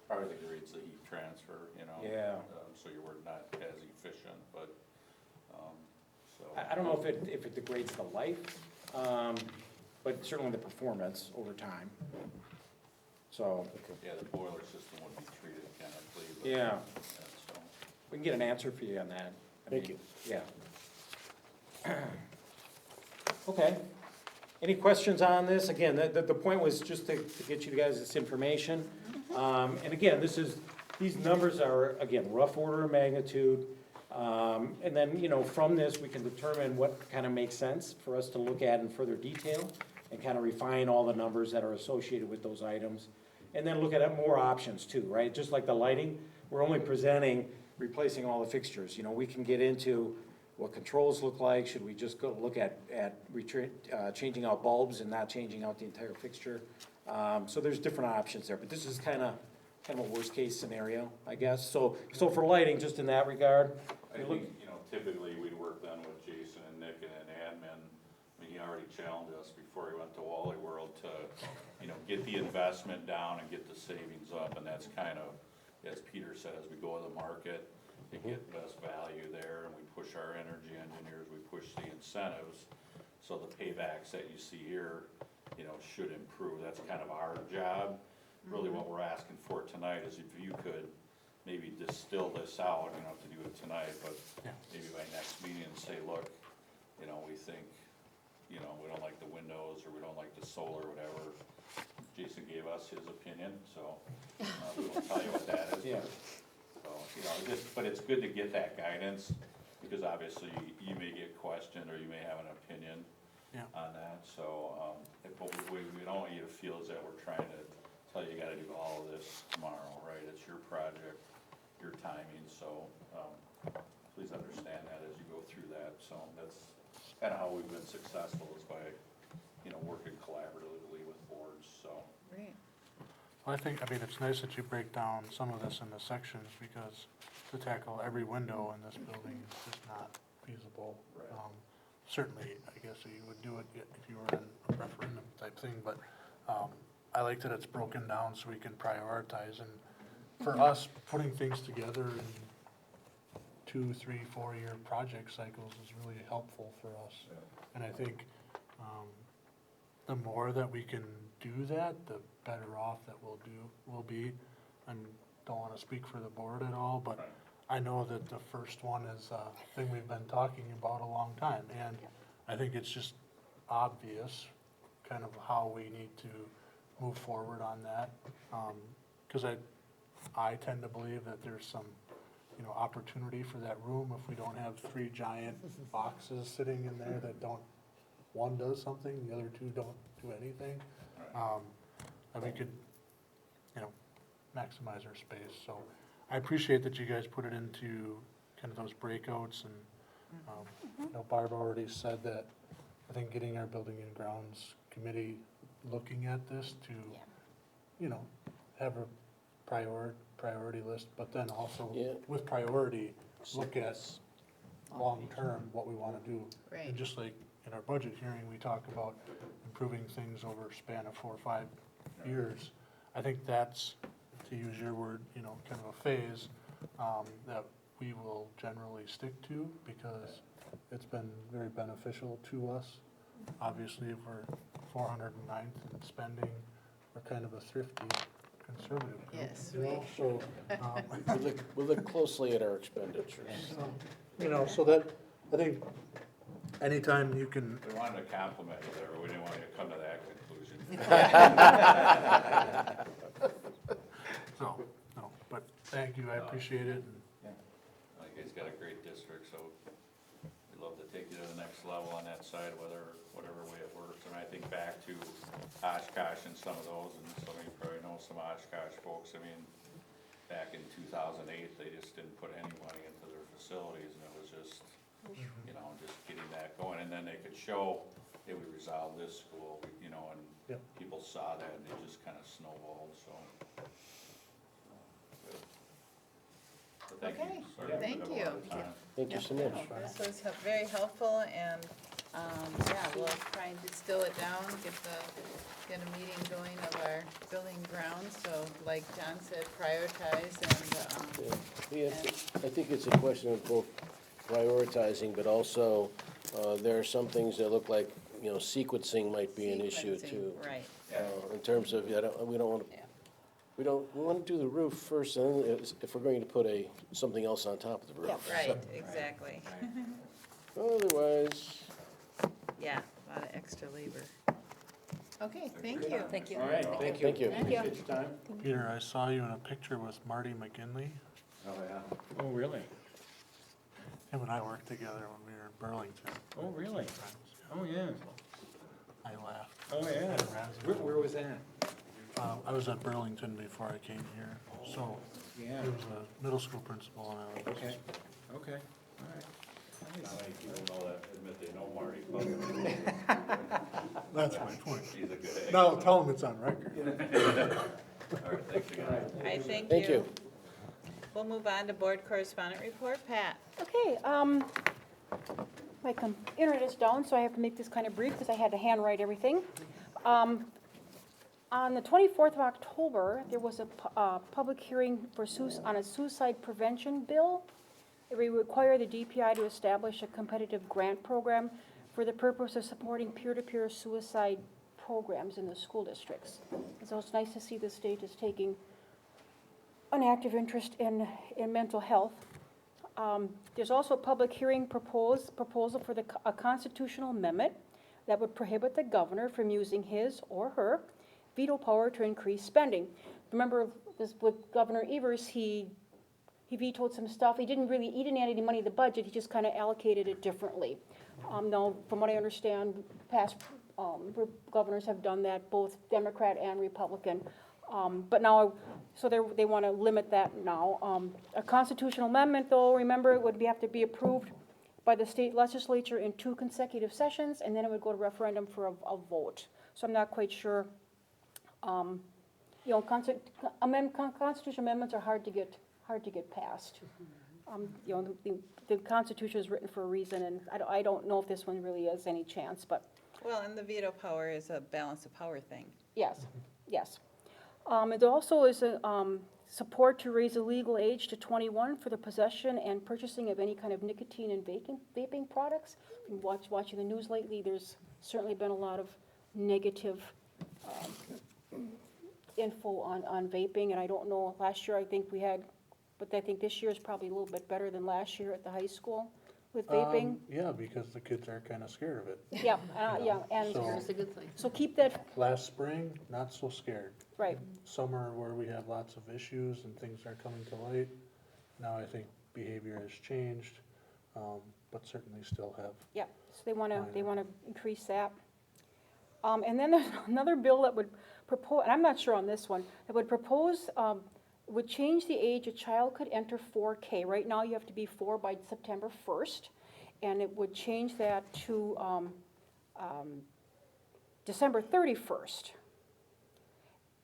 Probably degrades the heat transfer, yeah. So you're not as efficient, but, so. I don't know if it degrades the life, but certainly the performance over time. So, Yeah, the boiler system would be treated chemically, but. yeah, So. we can get an answer for you on that. Thank you. Yeah. Okay. Any questions on this? Again, the point was just to get you guys this information. And again, these numbers are, again, rough order of magnitude. And then, from this, we can determine what kind of makes sense for us to look at in further detail and kind of refine all the numbers that are associated with those items. And then look at more options too, right? Just like the lighting, we're only presenting replacing all the fixtures. We can get into what controls look like. Should we just go look at changing out bulbs and not changing out the entire fixture? So there's different options there, but this is kind of a worst case scenario, I guess. So for lighting, just in that regard. I think, typically we'd work then with Jason and Nick and an admin. I mean, he already challenged us before he went to Wally World to, get the investment down and get the savings up. And that's kind of, as Peter said, as we go to the market, to get best value there, and we push our energy engineers, we push the incentives. So the paybacks that you see here, should improve. That's kind of our job. Really what we're asking for tonight is if you could maybe distill this out, you don't have to do it tonight, but maybe by next meeting and say, look, we think, we don't like the windows, or we don't like the solar, or whatever. Jason gave us his opinion, so we won't tell you what that is. Yeah. So, but it's good to get that guidance, because obviously you may get questioned, or you may have an opinion on that, so, but we don't want you to feel as that we're trying to tell you gotta do all of this tomorrow, right? It's your project, your timing, so, please understand that as you go through that, so that's kinda how we've been successful, is by, working collaboratively with boards, so. Great. I think, it's nice that you break down some of this into sections, because to tackle every window in this building is just not feasible. Right. Certainly, I guess you would do it if you were in a referendum type thing, but I like that it's broken down so we can prioritize. And for us, putting things together in 2, 3, 4-year project cycles is really helpful for us. Yeah. And I think the more that we can do that, the better off that we'll be. I don't want to speak for the board at all, but Right. I know that the first one is a thing we've been talking about a long time. And I think it's just obvious kind of how we need to move forward on that. Because I tend to believe that there's some, opportunity for that room if we don't have 3 giant boxes sitting in there that don't one does something, the other two don't do anything, that we could, you know, maximize our space. So I appreciate that you guys put it into kind of those breakouts, and, you know, Barb already said that, I think getting our building and grounds committee looking at this to, you know, have a priority list, but then also Yeah. with priority, look at long-term, what we wanna do. Right. And just like in our budget hearing, we talk about improving things over a span of 4 or 5 years. I think that's, to use your word, you know, kind of a phase, that we will generally stick to, because it's been very beneficial to us. Obviously, if we're 409th in spending, we're kind of a thrifty, conservative group, Yes, you know, so, We look closely at our expenditures. you know, so that, I think, anytime you can, We wanted to compliment you there, but we didn't want you to come to that conclusion. so, no, but thank you, I appreciate it, and I think he's got a great district, so we'd love to take you to the next level on that side, whatever way it works. And I think back to Oshkosh and some of those, and some of you probably know some Oshkosh folks. I mean, back in 2008, they just didn't put any money into their facilities, and it was just, you know, just getting that going. And then they could show, hey, we resolved this school, you know, and Yep. people saw that, and it just kind of snowballed, so. Good. But thank you. Okay, Sorry we thank took a you. lot of time. Thank you so much. This was very helpful, and, yeah, we'll try and distill it down, get a meeting going of our building grounds, so like John said, prioritize Yeah, I think it's a question of both prioritizing, but also, there are some things that look like, you know, sequencing might be an issue sequencing, too. right. In terms of, we don't want to, we want to do the roof first, and then if we're going to put something else on top of the roof. Right, exactly. Otherwise, Yeah, a lot of extra labor. Okay, thank you. Thank you. All right, thank you. Thank you. Appreciate your time. Peter, I saw you in a picture with Marty McGinley. Oh, yeah. Oh, really? Him and I worked together when we were in Burlington. Oh, really? Friends. Oh, yeah. I laughed. Oh, yeah. Where was that? I was at Burlington before I came here, so Yeah. he was a middle school principal, and I was. Okay, okay, all right. Not many people know that, admit they know Marty, but That's my point. he's a good egg. No, tell him it's on record. All right, thanks again. I thank you. thank you. We'll move on to board correspondent report. Pat? Okay, my internet is down, so I have to make this kind of brief because I had to handwrite everything. On the 24th of October, there was a public hearing on a suicide prevention bill. It would require the DPI to establish a competitive grant program for the purpose of supporting peer-to-peer suicide programs in the school districts. So it's nice to see the state is taking an active interest in mental health. There's also a public hearing proposal for a constitutional amendment that would prohibit the governor from using his or her veto power to increase spending. Remember this with Governor Evers, he vetoed some stuff. He didn't add any money to the budget, he just kind of allocated it differently. Now, from what I understand, past governors have done that, both Democrat and Republican. But now, so they want to limit that now. A constitutional amendment, though, remember, it would have to be approved by the state legislature in 2 consecutive sessions, and then it would go to referendum for a vote. So I'm not quite sure. You know, constitutional amendments are hard to get passed. You know, the Constitution is written for a reason, and I don't know if this one really has any chance, but Well, and the veto power is a balance of power thing. yes, yes. It also is a support to raise the legal age to 21 for the possession and purchasing of any kind of nicotine and vaping products. If you've been watching the news lately, there's certainly been a lot of negative info on vaping, and I don't know, last year I think we had, but I think this year is probably a little bit better than last year at the high school with vaping. Yeah, because the kids are kind of scared of it. Yeah, yeah, and So- It's a good thing. so keep that, Last spring, not so scared. right, Summer where we had lots of issues and things are coming to light. Now I think behavior has changed. but certainly still have. Yeah, so they wanna Minor. increase that. And then there's another bill that would propose, and I'm not sure on this one, that would propose, would change the age a child could enter 4K. Right now, you have to be 4 by September 1st, and it would change that to December 31st.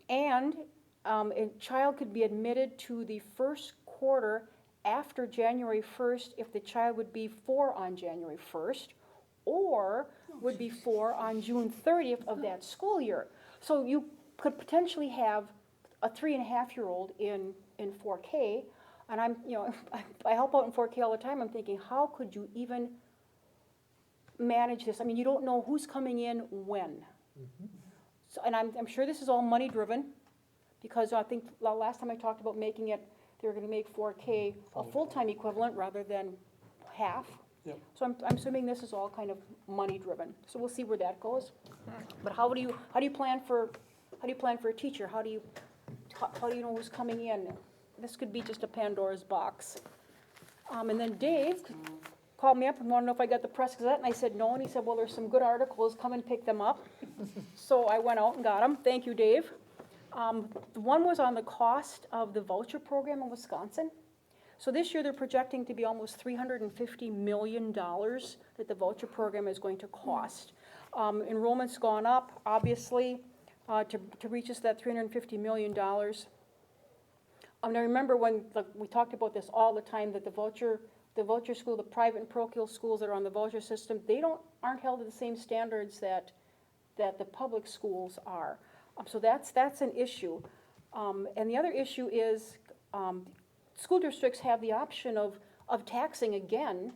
And a child could be admitted to the first quarter after January 1st if the child would be 4 on January 1st, or would be 4 on June 30th of that school year. So you could potentially have a 3.5-year-old in 4K, and I'm, I help out in 4K all the time. I'm thinking, how could you even manage this? I mean, you don't know who's coming in when. So, and I'm sure this is all money driven, because I think last time I talked about making it, they were gonna make 4K a full-time equivalent rather than half. Yep. So I'm assuming this is all kind of money driven. So we'll see where that goes. But how do you plan for a teacher? How do you know who's coming in? This could be just a Pandora's box. And then Dave called me up and wanted to know if I got the Press Gazette, and I said no, and he said, well, there's some good articles, come and pick them up. So I went out and got them. Thank you, Dave. The one was on the cost of the voucher program in Wisconsin. So this year they're projecting to be almost $350 million that the voucher program is going to cost. Enrollment's gone up, obviously, to reach us that $350 million. Now remember when we talked about this all the time, that the voucher school, the private and parochial schools that are on the voucher system, they aren't held to the same standards that the public schools are. So that's an issue. And the other issue is school districts have the option of taxing again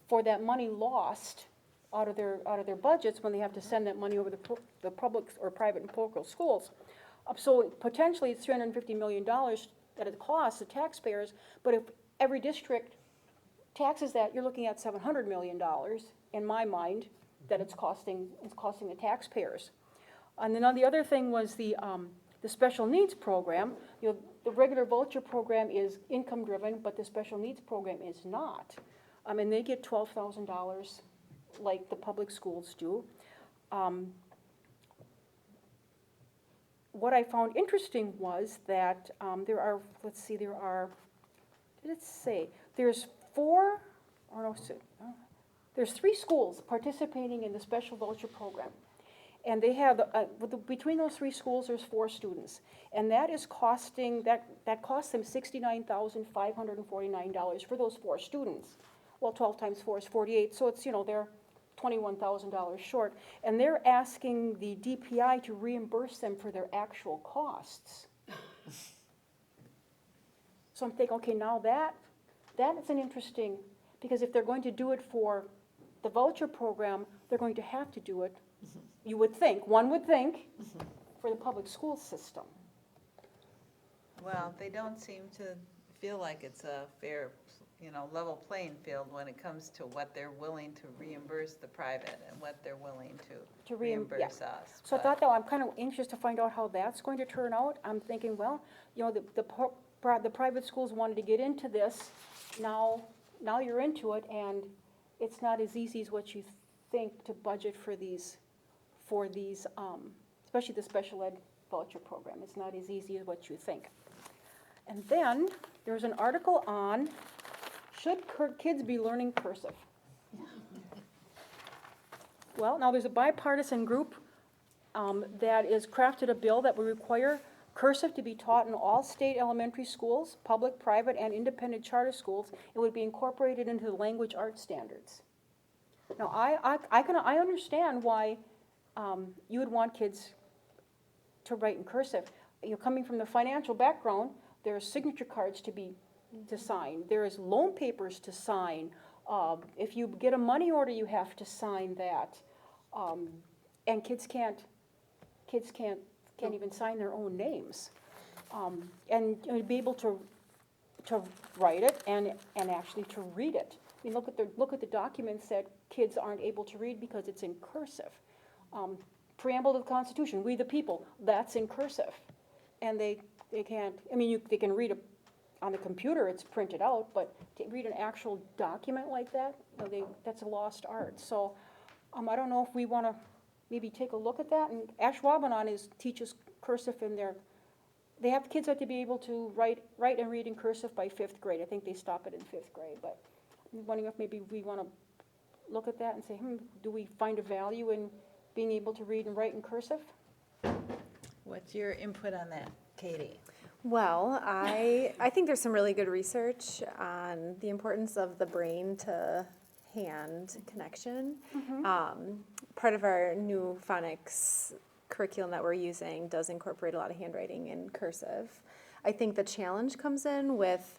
for that money lost out of their budgets when they have to send that money over the public or private and parochial schools. So potentially it's $350 million that it costs the taxpayers, but if every district taxes that, you're looking at $700 million in my mind that it's costing the taxpayers. And then the other thing was the special needs program. The regular voucher program is income driven, but the special needs program is not. And they get $12,000 like the public schools do. What I found interesting was that there's 3 schools participating in the special voucher program. And they have, between those 3 schools, there's 4 students. And that costs them $69,549 for those 4 students. Well, 12 times 4 is 48, so it's, they're $21,000 short. And they're asking the DPI to reimburse them for their actual costs. So I'm thinking, okay, now that is an interesting, because if they're going to do it for the voucher program, they're going to have to do it, one would think, for the public school system. Well, they don't seem to feel like it's a fair, level playing field when it comes to what they're willing to reimburse the private and what they're willing to reimburse us. So I thought that I'm kind of anxious to find out how that's going to turn out. I'm thinking, well, the private schools wanted to get into this. Now you're into it, and it's not as easy as what you think to budget for these, especially the special ed voucher program. It's not as easy as what you think. And then there's an article on, should kids be learning cursive? Well, now there's a bipartisan group that has crafted a bill that will require cursive to be taught in all state elementary schools, public, private, and independent charter schools. It would be incorporated into the language arts standards. Now, I understand why you would want kids to write in cursive. Coming from the financial background, there are signature cards to sign. There is loan papers to sign. If you get a money order, you have to sign that. And kids can't even sign their own names. And be able to write it and actually to read it. I mean, look at the documents that kids aren't able to read because it's in cursive. Preamble to the Constitution, we the people, that's in cursive. And they can't, they can read on the computer, it's printed out, but to read an actual document like that, that's a lost art. So, I don't know if we wanna maybe take a look at that, and Ashwaubenon teaches cursive in their, kids have to be able to write and read in cursive by 5th grade. I think they stop it in 5th grade, but I'm wondering if maybe we wanna look at that and say, do we find a value in being able to read and write in cursive? What's your input on that, Katie? Well, I think there's some really good research on the importance of the brain to hand connection. Part of our new phonics curriculum that we're using does incorporate a lot of handwriting in cursive. I think the challenge comes in with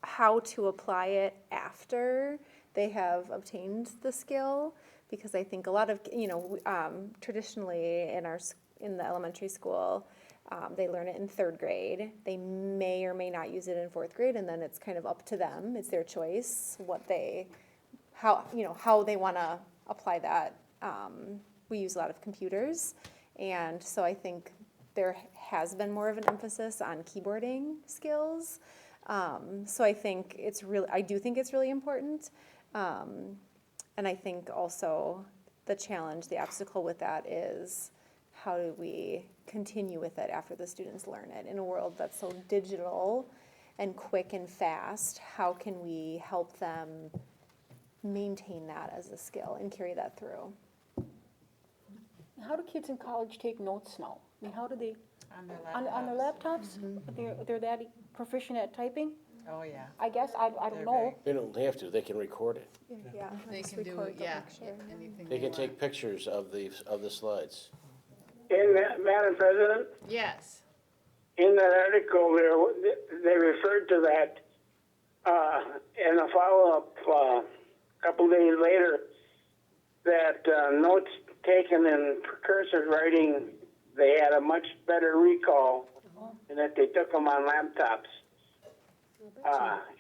how to apply it after they have obtained the skill, because I think a lot of, traditionally in the elementary school, they learn it in 3rd grade. They may or may not use it in 4th grade, and then it's kind of up to them. It's their choice how they want to apply that. We use a lot of computers, and so I think there has been more of an emphasis on keyboarding skills. So I do think it's really important. And I think also the challenge, the obstacle with that is, how do we continue with it after the students learn it? In a world that's so digital and quick and fast, how can we help them maintain that as a skill and carry that through? How do kids in college take notes now? I mean, how do they, On their laptops. on their laptops? They're that proficient at typing? Oh, yeah. I guess, I They're don't know. They don't have to, they can record it. Yeah. They just can do, record the yeah, lecture. anything They can want. take pictures of the slides. And Madam President, Yes. in that article there, they referred to that in a follow-up couple days later, that notes taken in cursive writing, they had a much better recall, and that they took them on laptops.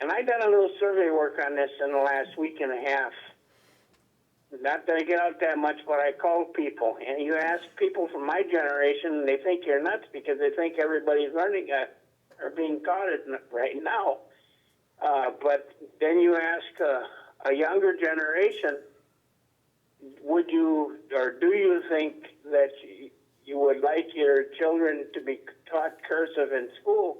And I done a little survey work on this in the last week and a half. Not that I get out that much, but I called people, and you ask people from my generation, and they think you're nuts because they think everybody's learning or being taught it right now. But then you ask a younger generation, would you or do you think that you would like your children to be taught cursive in school?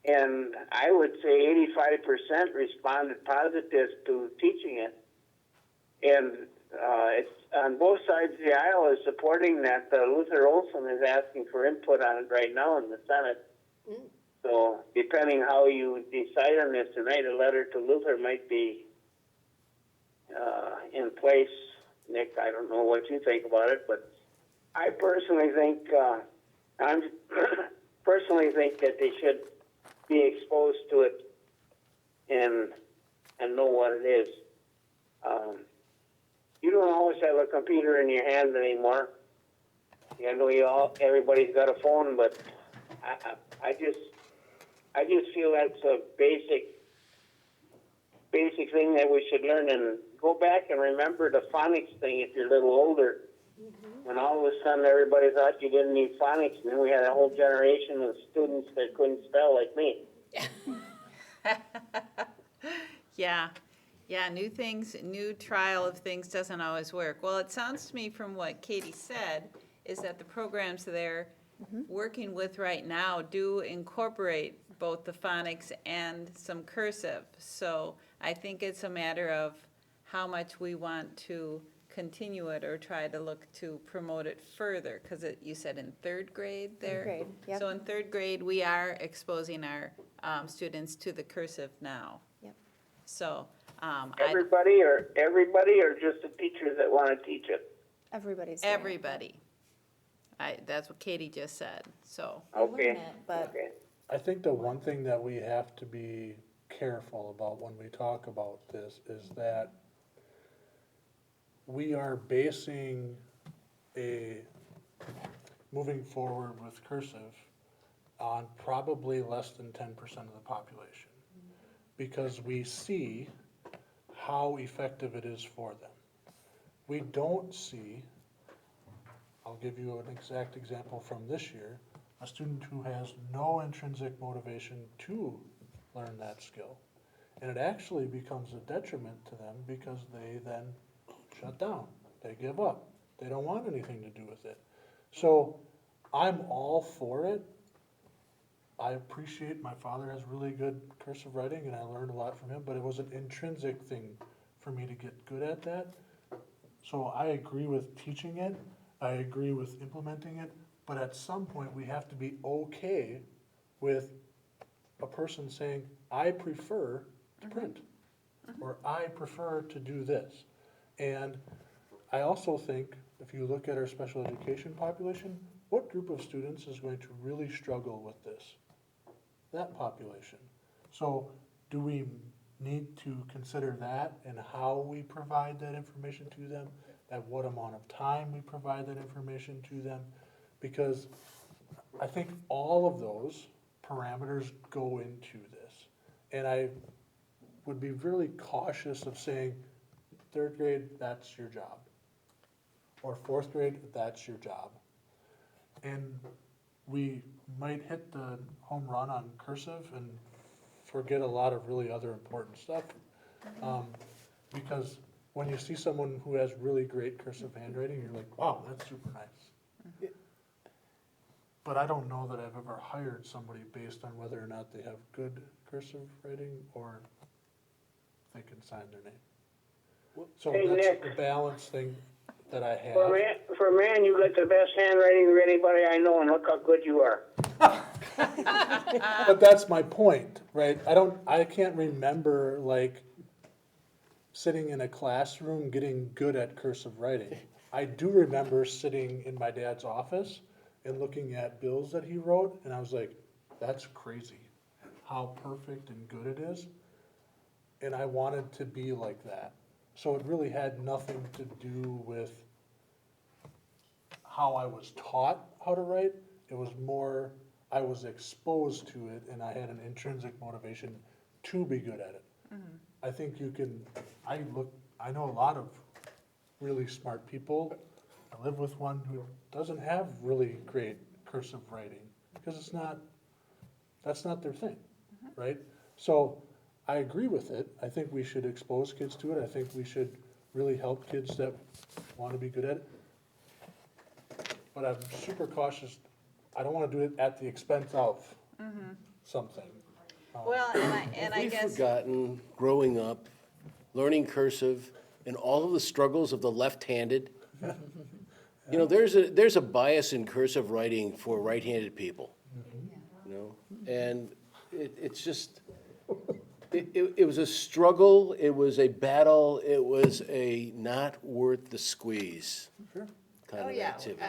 And I would say 85% responded positive to teaching it. And it's on both sides of the aisle is supporting that. Luther Olson is asking for input on it right now in the Senate. So depending how you decide on this tonight, a letter to Luther might be in place. Nick, I don't know what you think about it, but I personally think that they should be exposed to it and know what it is. You don't always have a computer in your hand anymore. I know everybody's got a phone, but I just feel that's a basic thing that we should learn, and go back and remember the phonics thing if you're a little older. When all of a sudden everybody thought you didn't need phonics, and then we had a whole generation of students that couldn't spell like me. Yeah, new trial of things doesn't always work. Well, it sounds to me from what Katie said, is that the programs they're working with right now do incorporate both the phonics and some cursive. So I think it's a matter of how much we want to continue it or try to look to promote it further, because you said in 3rd grade there? 3rd grade, yep. So in 3rd grade, we are exposing our students to the cursive now. Yep. So, Everybody or just the teachers that want to teach it? Everybody's doing it. everybody. That's what Katie just said, so. They learn Okay. it, but Okay. I think the one thing that we have to be careful about when we talk about this is that we are basing moving forward with cursive on probably less than 10% of the population, because we see how effective it is for them. We don't see, I'll give you an exact example from this year, a student who has no intrinsic motivation to learn that skill. And it actually becomes a detriment to them because they then shut down, they give up, they don't want anything to do with it. So I'm all for it. I appreciate, my father has really good cursive writing and I learned a lot from him, but it was an intrinsic thing for me to get good at that. So I agree with teaching it, I agree with implementing it, but at some point we have to be okay with a person saying, I prefer to print, or I prefer to do this. And I also think, if you look at our special education population, what group of students is going to really struggle with this? That population. So do we need to consider that and how we provide that information to them? At what amount of time we provide that information to them? Because I think all of those parameters go into this. And I would be really cautious of saying, third grade, that's your job. Or fourth grade, that's your job. And we might hit the home run on cursive and forget a lot of really other important stuff. Because when you see someone who has really great cursive handwriting, you're like, wow, that's super nice. But I don't know that I've ever hired somebody based on whether or not they have good cursive writing or they can sign their name. So Hey, that's Nick. the balance thing that I have. For a man, you got the best handwriting of anybody I know, and look how good you are. But that's my point, right? I can't remember like sitting in a classroom getting good at cursive writing. I do remember sitting in my dad's office and looking at bills that he wrote, and I was like, that's crazy how perfect and good it is. And I wanted to be like that. So it really had nothing to do with how I was taught how to write. It was more, I was exposed to it and I had an intrinsic motivation to be good at it. I think you can, I know a lot of really smart people. I live with one who doesn't have really great cursive writing because that's not their thing, right? So I agree with it. I think we should expose kids to it. I think we should really help kids that want to be good at it. But I'm super cautious. I don't want to do it at the expense of something. Well, and I We've guess, forgotten, growing up, learning cursive, and all of the struggles of the left-handed. You know, there's a bias in cursive writing for right-handed people, you know? And it's just, it was a struggle, it was a battle, it was a not worth the squeeze kind of activity.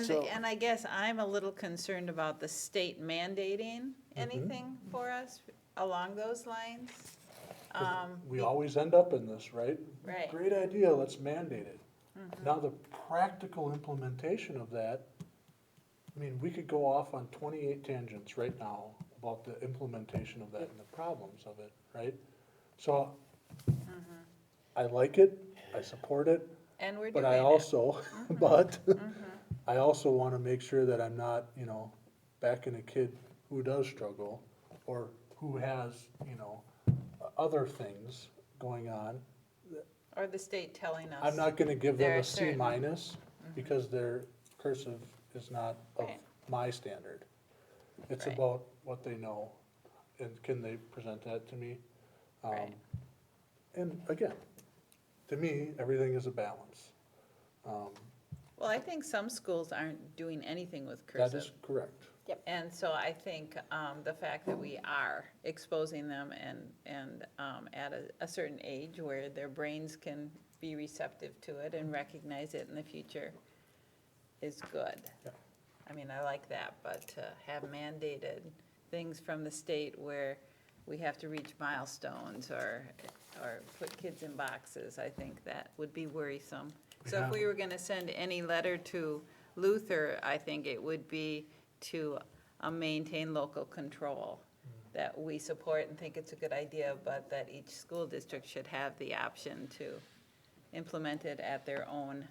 So- and I guess I'm a little concerned about the state mandating anything for us along those lines. We always end up in this, right? Right. Great idea, let's mandate it. Now, the practical implementation of that, I mean, we could go off on 28 tangents right now about the implementation of that and the problems of it, right? So, I like it, I support it, And we're doing but it. I also, but I also want to make sure that I'm not, backing a kid who does struggle or who has, other things going on. Or the state telling us. I'm not gonna give them There are a C certain- minus because their cursive is not of Right. my standard. It's Right. about what they know and can they present that to me? Right. And again, to me, everything is a balance. Well, I think some schools aren't doing anything with That cursive. is correct. And so I think the fact that we are exposing them and at a certain age where their brains can be receptive to it and recognize it in the future is good. Yeah. I mean, I like that, but to have mandated things from the state where we have to reach milestones or put kids in boxes, I think that would be worrisome. So if we were gonna send any letter to Luther, I think it would be to maintain local control, that we support and think it's a good idea, but that each school district should have the option to implement it at their own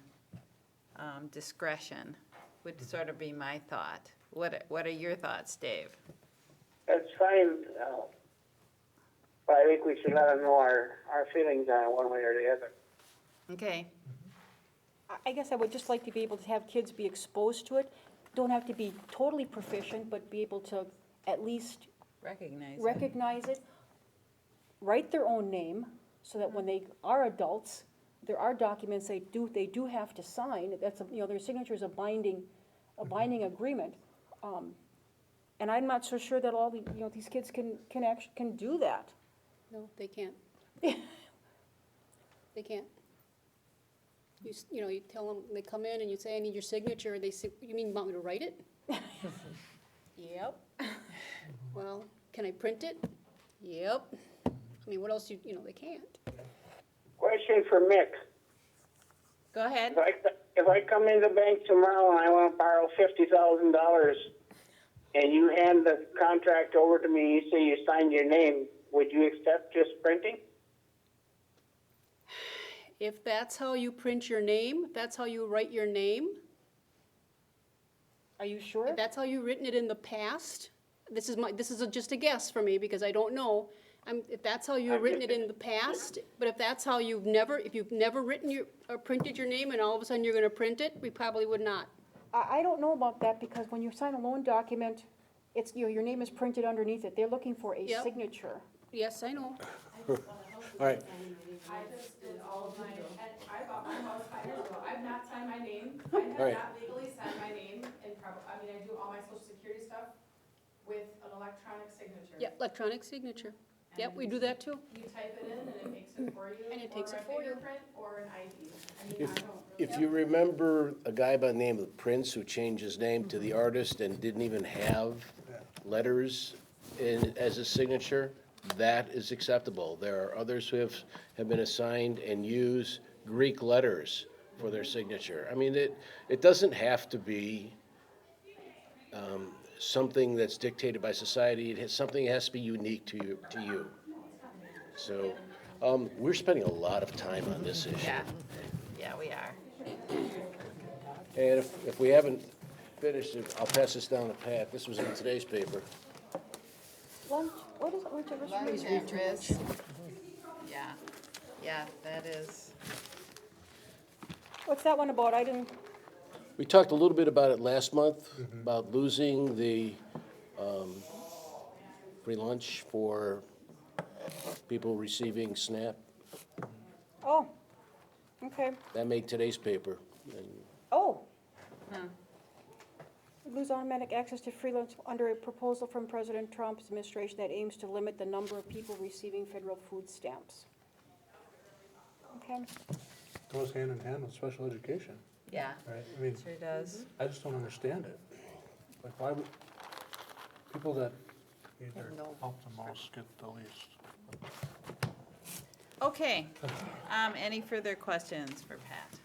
discretion, would sort of be my thought. What are your thoughts, Dave? That's fine. but I think we should let them know our feelings on it one way or the other. Okay, I guess I would just like to be able to have kids be exposed to it. Don't have to be totally proficient, but be able to at least recognize it, write their own name, so that when they are adults, there are documents they do have to sign. That's, their signature is a binding agreement. And I'm not so sure that all these kids can do that. No, they can't. They can't. You tell them, they come in and you say, I need your signature, they say, you mean you want me to write it? Yep. Well, can I print it? Yep. I mean, what else they can't. Question for Mick. go ahead. If I come in the bank tomorrow and I want to borrow $50,000 and you hand the contract over to me, you say you signed your name, would you accept just printing? If that's how you print your name, if that's how you write your name, Are you sure? if that's how you've written it in the past, this is just a guess for me because I don't know. If that's how you've written it in the past, but if that's how if you've never written or printed your name and all of a sudden you're gonna print it, we probably would not. I don't know about that, because when you sign a loan document, it's, your name is printed underneath it. They're looking for a Yep. signature. Yes, I know. All right, I just did all of my, and I bought my house 5 years ago. I've not signed my name. I have Right. not legally signed my name and I do all my social security stuff with an electronic signature. Yeah, electronic signature. Yep, we do that too. You type it in and it makes it for you. And it takes it or for a you. fingerprint or an ID. If, I don't really. if you remember a guy by the name of Prince who changed his name to the artist and didn't even have letters as his signature, that is acceptable. There are others who have been assigned and use Greek letters for their signature. I mean, it doesn't have to be something that's dictated by society. Something has to be unique to you. So, we're spending a lot of time on this issue. Yeah, we are. And if we haven't finished it, I'll pass this down to Pat. This was in today's paper. Lunch, what is lunch anniversary? Lunch interest. Yeah, that is, What's that one about? I didn't, We talked a little bit about it last month, about losing the free lunch for people receiving SNAP. oh, okay. That made today's paper. And Oh. Lose automatic access to free lunch under a proposal from President Trump's administration that aims to limit the number of people receiving federal food stamps. Okay. Goes hand in hand with special education, yeah, right? I mean, sure does. I just don't understand it. Like, why would, people that need their help the most get the least? Okay, any further questions for Pat?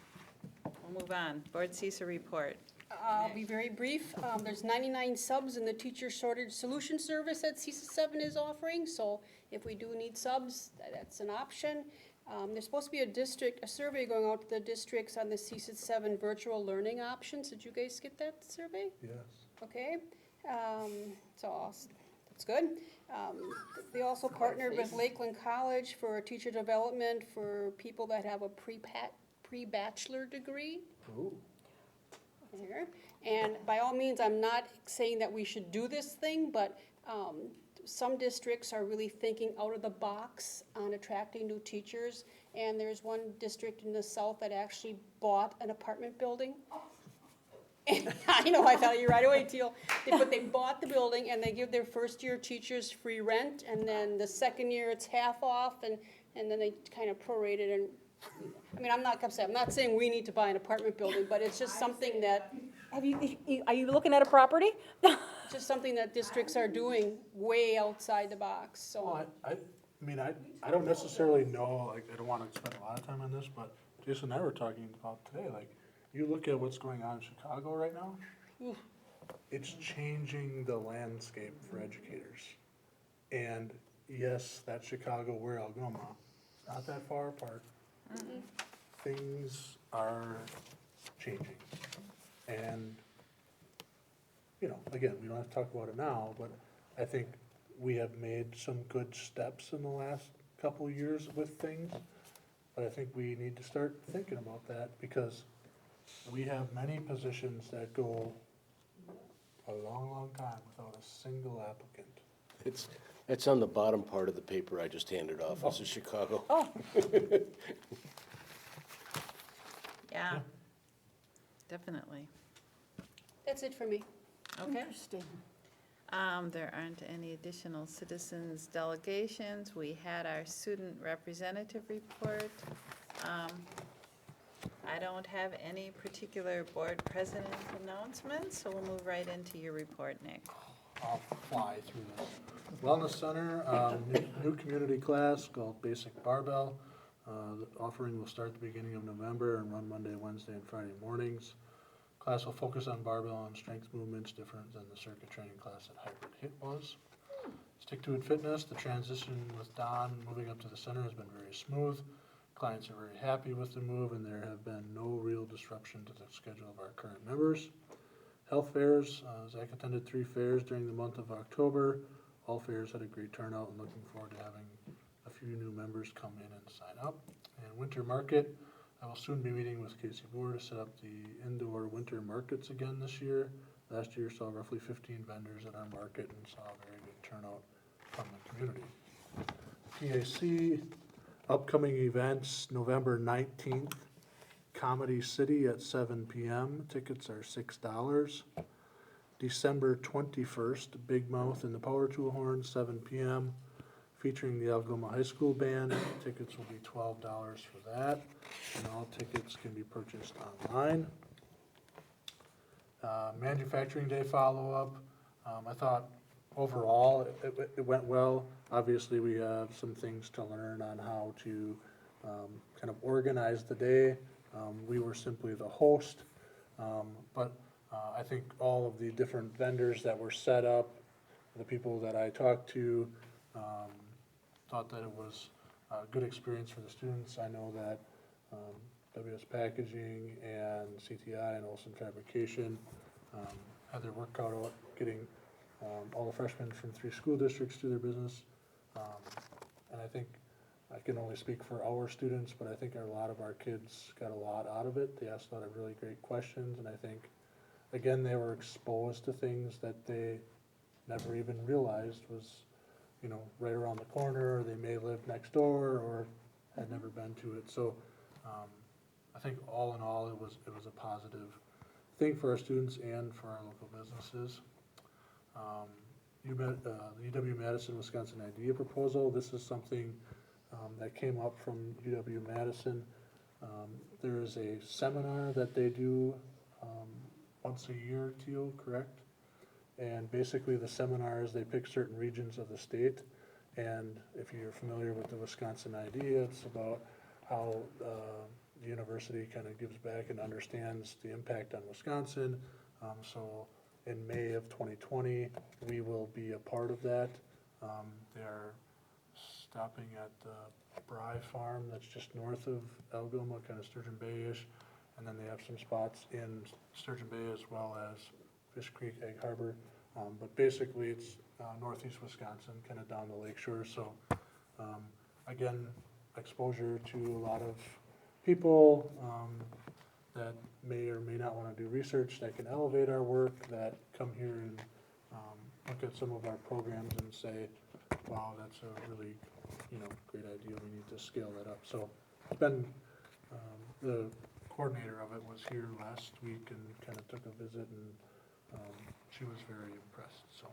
We'll move on. Board CISA report. I'll be very brief. There's 99 subs in the teacher shortage solution service that CISA 7 is offering, so if we do need subs, that's an option. There's supposed to be a survey going out to the districts on the CISA 7 virtual learning options. Did you guys get that survey? Yes. Okay, so that's good. They also partnered with Lakeland College for teacher development for people that have a pre-bachelor degree. Ooh. Here. And by all means, I'm not saying that we should do this thing, but some districts are really thinking out of the box on attracting new teachers. And there's one district in the south that actually bought an apartment building. And I know, I thought you right away, Teal. But they bought the building and they give their first year teachers free rent, and then the second year it's half off, and then they kind of prorate it. And I mean, I'm not saying we need to buy an apartment building, but it's just something that, Are you looking at a property? it's just something that districts are doing way outside the box, Well, so. I mean, I don't necessarily know, like, I don't wanna spend a lot of time on this, but Jason and I were talking about today, like, you look at what's going on in Chicago right now, it's changing the landscape for educators. And yes, that's Chicago, we're Algoma, not that far apart. Things are changing. And, again, we don't have to talk about it now, but I think we have made some good steps in the last couple of years with things, but I think we need to start thinking about that, because we have many positions that go a long, long time without a single applicant. It's on the bottom part of the paper I just handed off. This is Chicago. Oh, Yeah, definitely. That's it for me. Okay. interesting. There aren't any additional citizens delegations. We had our student representative report. I don't have any particular board president announcements, so we'll move right into your report, Nick. I'll fly through this. Wellness Center, new community class called Basic Barbell. The offering will start at the beginning of November and run Monday, Wednesday, and Friday mornings. Class will focus on barbell and strength movements, different than the circuit training class that Hybrid HIIT was. Stick to It Fitness, the transition with Don moving up to the center has been very smooth. Clients are very happy with the move, and there have been no real disruption to the schedule of our current members. Health fairs, Zach attended 3 fairs during the month of October. All fairs had a great turnout, and looking forward to having a few new members come in and sign up. And Winter Market, I will soon be meeting with Casey Boer to set up the indoor winter markets again this year. Last year saw roughly 15 vendors at our market and saw a very good turnout from the community. PAC, upcoming events, November 19th, Comedy City at 7 p.m. Tickets are $6. December 21st, Big Mouth and the Power Tool Horn, 7 p.m. featuring the Algoma High School Band. Tickets will be $12 for that, and all tickets can be purchased online. Manufacturing Day follow-up. I thought overall it went well. Obviously, we have some things to learn on how to kind of organize the day. We were simply the host, but I think all of the different vendors that were set up, the people that I talked to, thought that it was a good experience for the students. I know that WS Packaging and CTI and Olson Fabrication had their work cut out getting all the freshmen from 3 school districts to their business. And I think I can only speak for our students, but I think a lot of our kids got a lot out of it. They asked a lot of really great questions, and I think, again, they were exposed to things that they never even realized was, you know, right around the corner, or they may live next door, or had never been to it. So I think all in all, it was a positive thing for our students and for our local businesses. The UW-Madison, Wisconsin Idea Proposal. This is something that came up from UW-Madison. There is a seminar that they do once a year, Teal, correct? And basically the seminar is they pick certain regions of the state, and if you're familiar with the Wisconsin Idea, it's about how the university kind of gives back and understands the impact on Wisconsin. So in May of 2020, we will be a part of that. They're stopping at the Bry Farm that's just north of Algoma, kind of Sturgeon Bay-ish, and then they have some spots in Sturgeon Bay as well as Fish Creek, Egg Harbor. But basically it's northeast Wisconsin, kind of down the lake shore. So again, exposure to a lot of people that may or may not want to do research that can elevate our work, that come here and look at some of our programs and say, wow, that's a really, you know, great idea, we need to scale that up. So it's been, the coordinator of it was here last week and kind of took a visit, and she was very impressed. So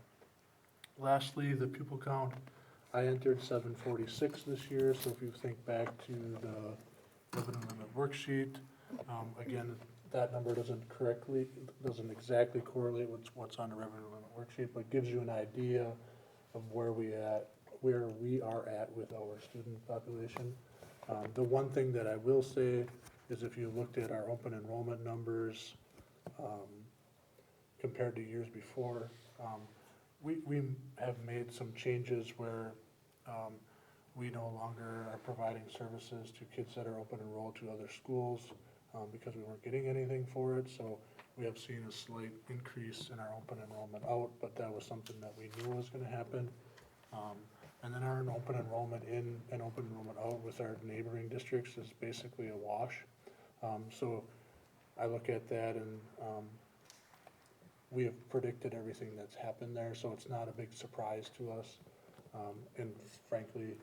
lastly, the pupil count, I entered 746 this year, so if you think back to the revenue limit worksheet, again, that number doesn't exactly correlate with what's on the revenue limit worksheet, but gives you an idea of where we are at with our student population. The one thing that I will say is if you looked at our open enrollment numbers compared to years before, we have made some changes where we no longer are providing services to kids that are open enrolled to other schools because we weren't getting anything for it. So we have seen a slight increase in our open enrollment out, but that was something that we knew was going to happen. And then our open enrollment in and open enrollment out with our neighboring districts is basically a wash. So I look at that and, we have predicted everything that's happened there, so it's not a big surprise to us. And frankly,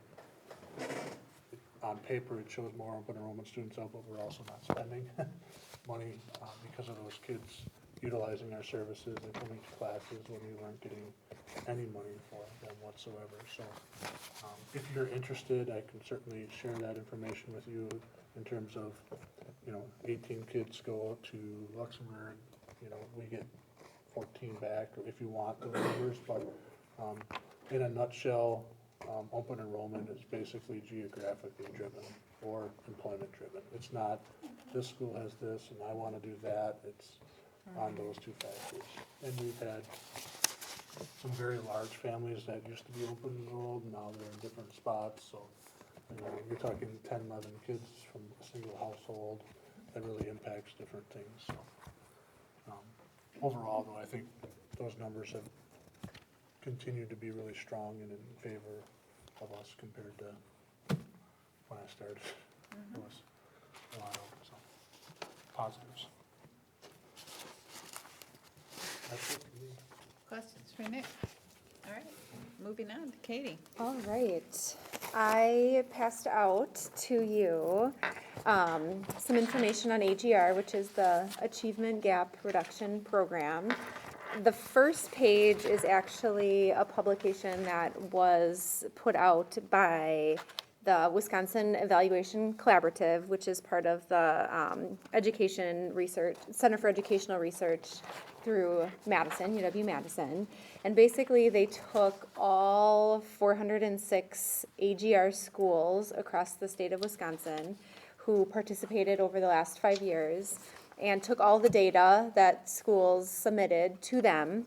on paper, it shows more open enrollment students out, but we're also not spending money because of those kids utilizing our services and coming to classes when we weren't getting any money for them whatsoever. So if you're interested, I can certainly share that information with you in terms of, 18 kids go to Luxembourg, we get 14 back, if you want those numbers, but in a nutshell, open enrollment is basically geographically driven or employment driven. It's not, this school has this and I want to do that, it's on those two factors. And we've had some very large families that used to be open enrolled, now they're in different spots, so you're talking 10, 11 kids from a single household, that really impacts different things. So, overall, though, I think those numbers have continued to be really strong and in favor of us compared to when I started. It was a lot of, so, positives. That's it for me. Questions for Nick? All right, moving on to Katie. All right. I passed out to you some information on AGR, which is the Achievement Gap Reduction Program. The first page is actually a publication that was put out by the Wisconsin Evaluation Collaborative, which is part of the Education Research, Center for Educational Research through Madison, UW-Madison. And basically they took all 406 AGR schools across the state of Wisconsin who participated over the last 5 years and took all the data that schools submitted to them,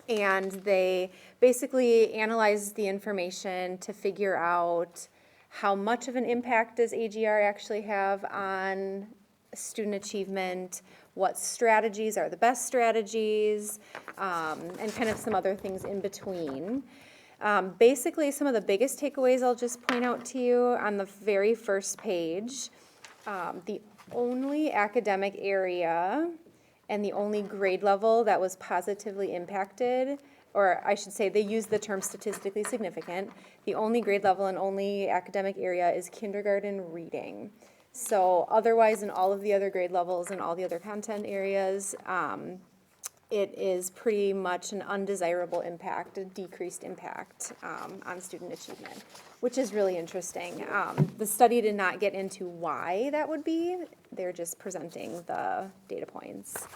and they basically analyzed the information to figure out how much of an impact does AGR actually have on student achievement, what strategies are the best strategies, and kind of some other things in between. Basically, some of the biggest takeaways I'll just point out to you on the very first page. The only academic area and the only grade level that was positively impacted, or I should say they use the term statistically significant, the only grade level and only academic area is kindergarten reading. So otherwise in all of the other grade levels and all the other content areas, it is pretty much an undesirable impact, a decreased impact on student achievement, which is really interesting. The study did not get into why that would be. They're just presenting the data points.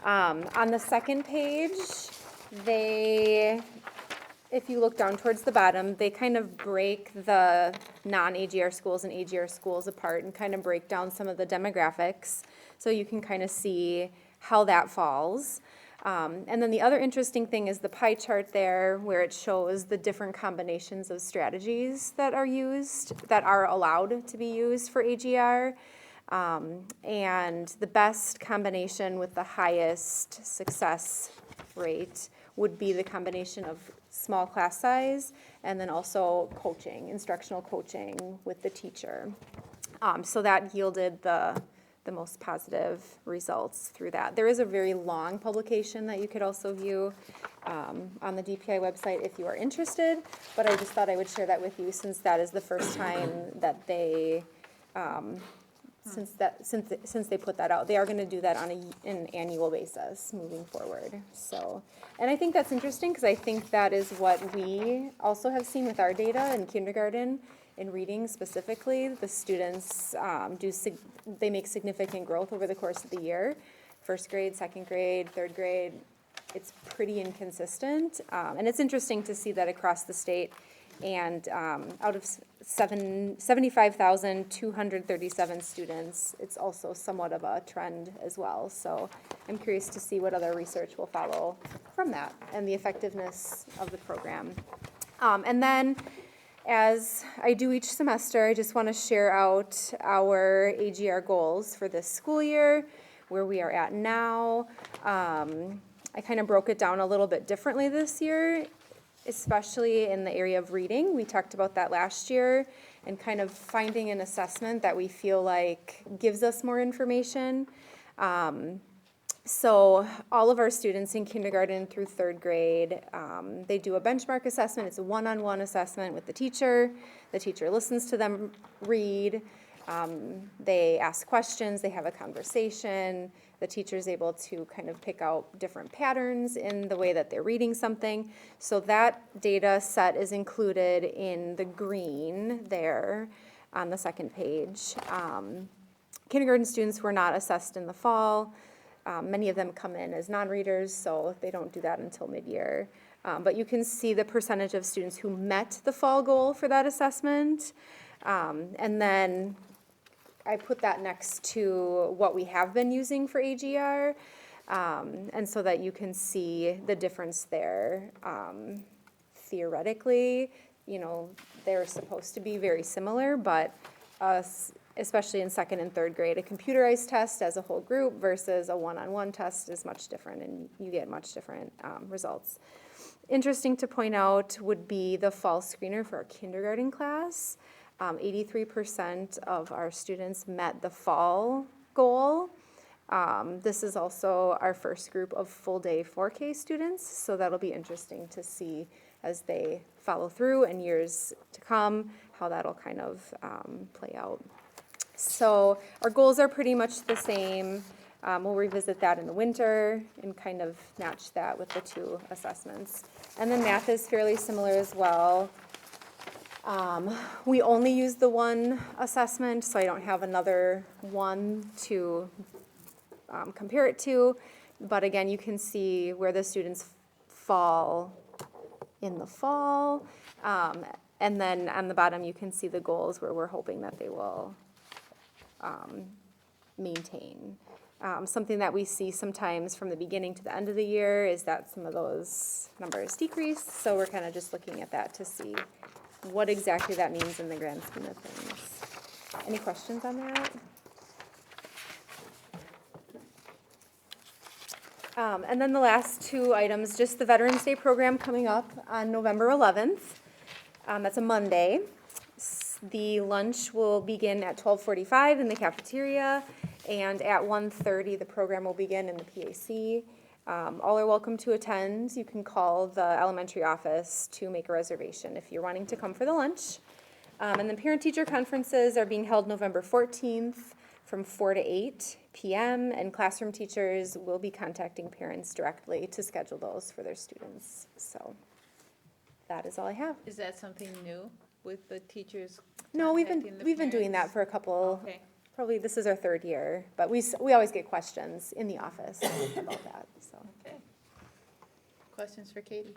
On the second page, if you look down towards the bottom, they kind of break the non-AGR schools and AGR schools apart and kind of break down some of the demographics, so you can kind of see how that falls. And then the other interesting thing is the pie chart there, where it shows the different combinations of strategies that are used, that are allowed to be used for AGR. And the best combination with the highest success rate would be the combination of small class size and then also coaching, instructional coaching with the teacher. So that yielded the most positive results through that. There is a very long publication that you could also view on the DPI website if you are interested, but I just thought I would share that with you since that is the first time that they, since they put that out. They are going to do that on an annual basis moving forward. So, and I think that's interesting because I think that is what we also have seen with our data in kindergarten. In reading specifically, the students they make significant growth over the course of the year. First grade, second grade, third grade, it's pretty inconsistent. And it's interesting to see that across the state. And out of 75,237 students, it's also somewhat of a trend as well. So I'm curious to see what other research will follow from that and the effectiveness of the program. And then, as I do each semester, I just want to share out our AGR goals for this school year, where we are at now. I kind of broke it down a little bit differently this year. especially in the area of reading. We talked about that last year, and kind of finding an assessment that we feel like gives us more information. So all of our students in kindergarten through third grade, they do a benchmark assessment. It's a one-on-one assessment with the teacher. The teacher listens to them read. They ask questions. They have a conversation. The teacher is able to kind of pick out different patterns in the way that they're reading something. So that data set is included in the green there on the second page. Kindergarten students were not assessed in the fall. Many of them come in as non-readers, so they don't do that until mid-year. But you can see the percentage of students who met the fall goal for that assessment. And then I put that next to what we have been using for AGR, and so that you can see the difference there. Theoretically, you know, they're supposed to be very similar, but especially in second and third grade, a computerized test as a whole group versus a one-on-one test is much different, and you get much different results. Interesting to point out would be the fall screener for our kindergarten class. 83% of our students met the fall goal. This is also our first group of full-day 4K students, so that'll be interesting to see as they follow through in years to come, how that'll kind of play out. So our goals are pretty much the same. We'll revisit that in the winter and kind of match that with the two assessments. And then math is fairly similar as well. We only use the one assessment, so I don't have another one to compare it to. But again, you can see where the students fall in the fall. And then on the bottom, you can see the goals where we're hoping that they will maintain. Something that we see sometimes from the beginning to the end of the year is that some of those numbers decrease. So we're kind of just looking at that to see what exactly that means in the grand scheme of things. Any questions on that? And then the last two items, just the Veterans Day program coming up on November 11th. That's a Monday. The lunch will begin at 12:45 in the cafeteria, and at 1:30 the program will begin in the PAC. All are welcome to attend. You can call the elementary office to make a reservation if you're wanting to come for the lunch. And then parent-teacher conferences are being held November 14th from 4 to 8 p.m., and classroom teachers will be contacting parents directly to schedule those for their students. So that is all I have. Is that something new with the teachers? No, we've contacting the been doing that parents? for a couple, Okay. probably this is our third year, but we always get questions in the office about that, so. Okay. Questions for Katie?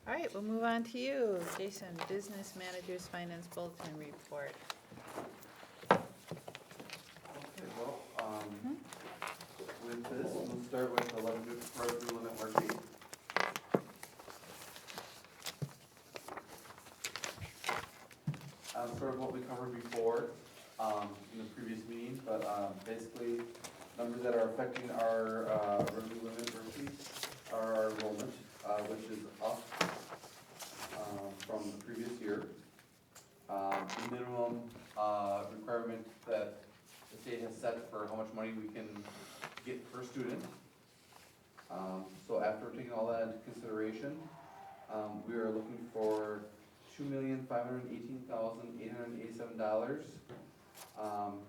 All right, we'll move on to you, Jason, Business Manager's Finance Bulletin Report. Okay, well, with this, we'll start with the revenue limit worksheet. Sort of what we covered before, in the previous meeting, but, basically, numbers that are affecting our, revenue limit worksheet are our enrollment, which is up, from the previous year. The minimum, requirement that the state has set for how much money we can get per student. So after taking all that into consideration, we are looking for $2,518,887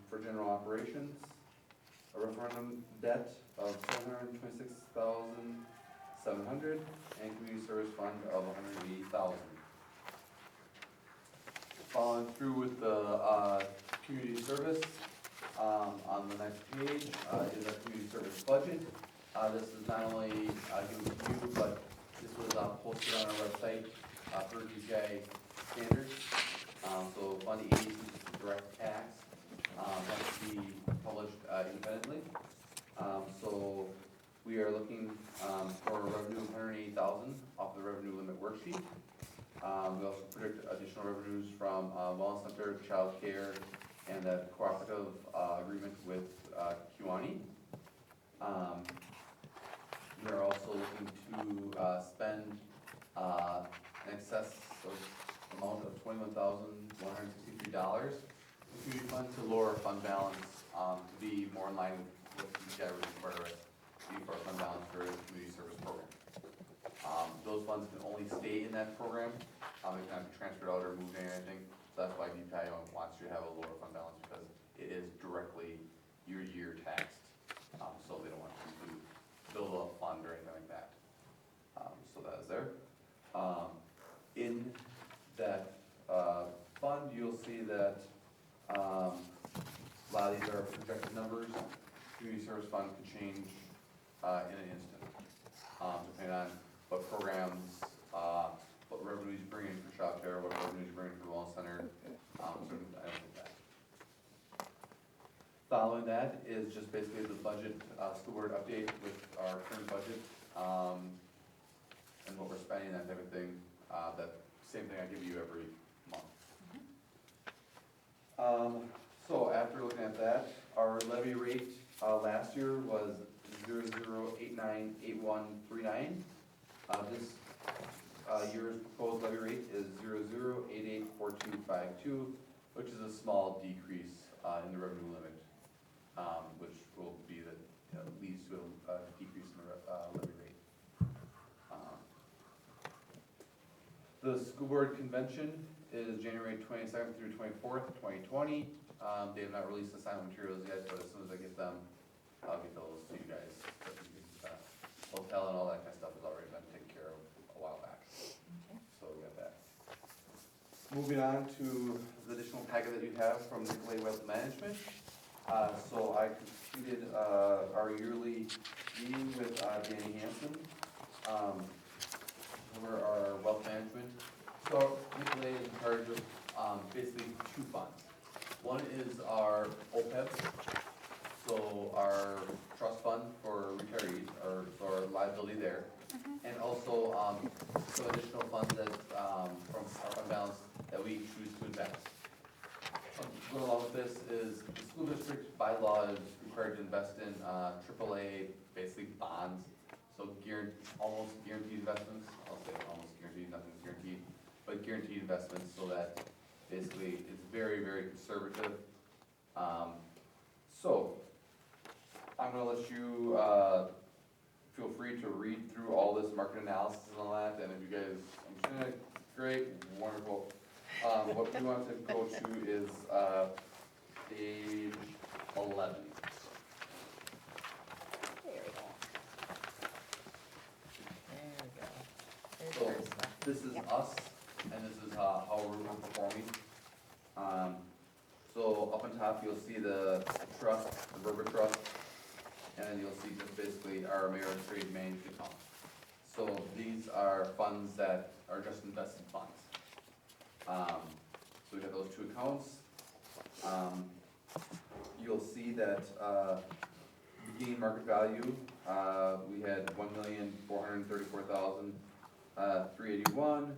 for general operations, a referendum debt of $726,700, and community service fund of $180,000. Following through with the community service, on the next page is our community service budget. This is not only given to you, but this was posted on our website per GPI standards. So Fund 80, which is direct tax, has to be published independently. So we are looking for a revenue of $180,000 off the revenue limit worksheet. We also predict additional revenues from wellness center, child care, and a cooperative agreement with Kiwani. We are also looking to spend in excess of amount of $21,163. The community fund to lower our fund balance, to be more in line with what the guy would require us to be for our fund balance for the community service program. Those funds can only stay in that program, they can't be transferred out or moved or anything, so that's why DPI wants you to have a lower fund balance, because it is directly year-to-year taxed, so they don't want you to build a fund or anything like that. So that is there. In that, fund, you'll see that, a lot of these are projected numbers. Community service fund can change, in an instant, depending on what programs, what revenues you bring in for child care, what revenues you bring in for wellness center, certain items like that. Following that is just basically the budget, school board update with our current budget, and what we're spending, that type of thing. That same thing I give you every month. So after looking at that, our levy rate, last year was 00898139. This year's proposed levy rate is 00884252, which is a small decrease in the revenue limit, which will be the leads to a decrease in the levy rate. The school board convention is January 27th through 24th, 2020. They have not released the assignment materials yet, but as soon as I get them, I'll get those to you guys. Hotel and all that kind of stuff has already been taken care of a while back. So we got that. Moving on to the additional packet that you have from Nicolay Wealth Management. So I completed our yearly meeting with Danny Hansen over our wealth management. So Nicolay is in charge of basically two funds. One is our OPEB, so our trust fund for retirees, or for liability there. And also some additional funds that from our fund balance that we choose to invest. Going along with this is the school district by law is required to invest in AAA, basically bonds. So almost guaranteed investments. I'll say almost guaranteed, nothing's guaranteed, but guaranteed investments, so that basically it's very, very conservative. So I'm gonna let you feel free to read through all this market analysis and all that, and if you guys understand it, great, wonderful. What we want to go to is page 11. There we go. There's So first one. this is us, and this is how we're performing. So up on top, you'll see the trust, the Verba trust, and then you'll see just basically our Ameritrade managed account. So these are funds that are just invested funds. So we have those two accounts. You'll see that beginning market value, we had $1,434,381.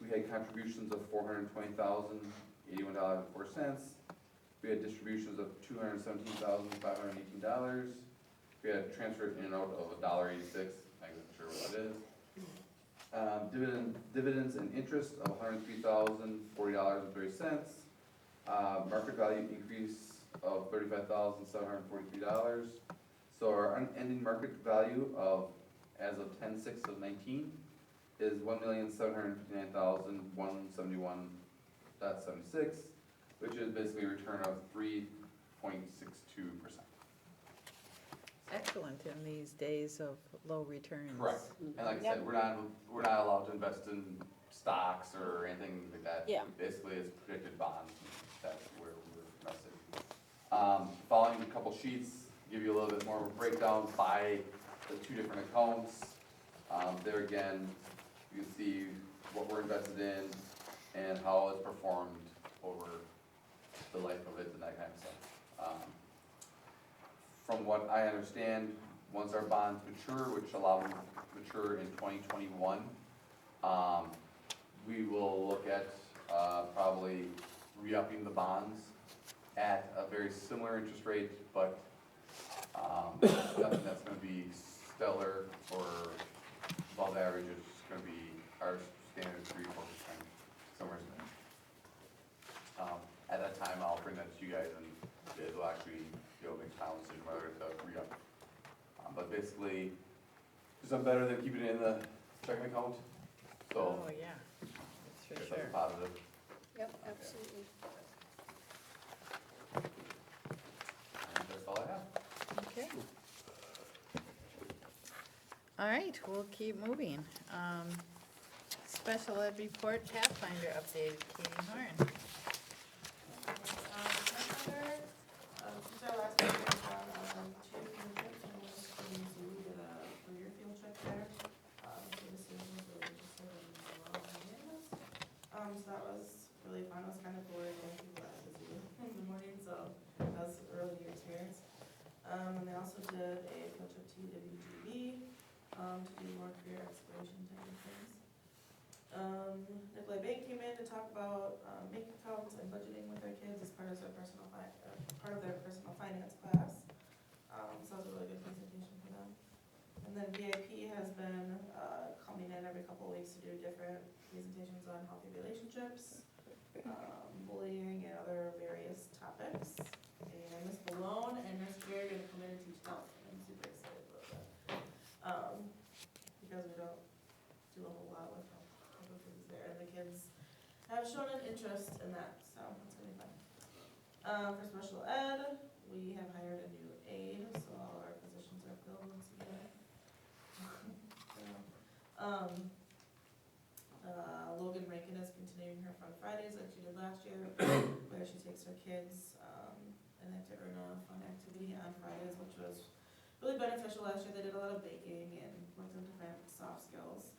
We had contributions of $420,081.04. We had distributions of $217,518. We had transfers in and out of $1.86. I'm not sure what that is. Dividends and interest of $103,040.30. Market value increase of $35,743. So our ending market value of, as of 10/6/19, is $1,759,171.76, which is basically a return of 3.62%. Excellent in these days of low returns. Correct. And like I said, we're not allowed to invest in stocks or anything like that. Yeah. Basically, it's predicted bonds. That's where we're invested. Following a couple sheets, give you a little bit more of a breakdown by the two different accounts. There again, you can see what we're invested in and how it's performed over the life of it and that kind of stuff. From what I understand, once our bonds mature, which allow them to mature in 2021, we will look at probably re-upping the bonds at a very similar interest rate, but nothing that's gonna be stellar or above average. It's just gonna be our standard 3-4% summer spend. At that time, I'll bring that to you guys and it will actually, make final decision whether to re-up. But basically, there's something better than keeping it in the checking account, so Oh, yeah, that's I for guess sure. that's a positive. Yep, absolutely. And that's all I have. Okay. All right, we'll keep moving. Special ed report, Pathfinder update, Katie Horn. Pathfinder, since our last meeting, we found, 2 field trips, and we're just going to get a career field trip there. So this is really interested in the world of this. So that was really fun, it was kind of boring when people at the zoo in the morning, so that was a really new experience. And they also did a field trip to WGB, to do more career exploration type of things. Nicolai Bank came in to talk about bank accounts and budgeting with their kids as part of their personal finance class. So that was a really good presentation for them. And then VIP has been coming in every couple of weeks to do different presentations on healthy relationships, bullying, and other various topics. And Ms. Malone and Ms. Gary are going to come in and teach health. I'm super excited about that. Because we don't do a whole lot with health things there, and the kids have shown an interest in that, so it's gonna be fun. For special ed, we have hired a new aide, so all of our positions are filled once again. Logan Rankin is continuing her Fun Fridays like she did last year, where she takes her kids, and they have to earn a fun activity on Fridays, which was really beneficial last year. They did a lot of baking and worked on different soft skills.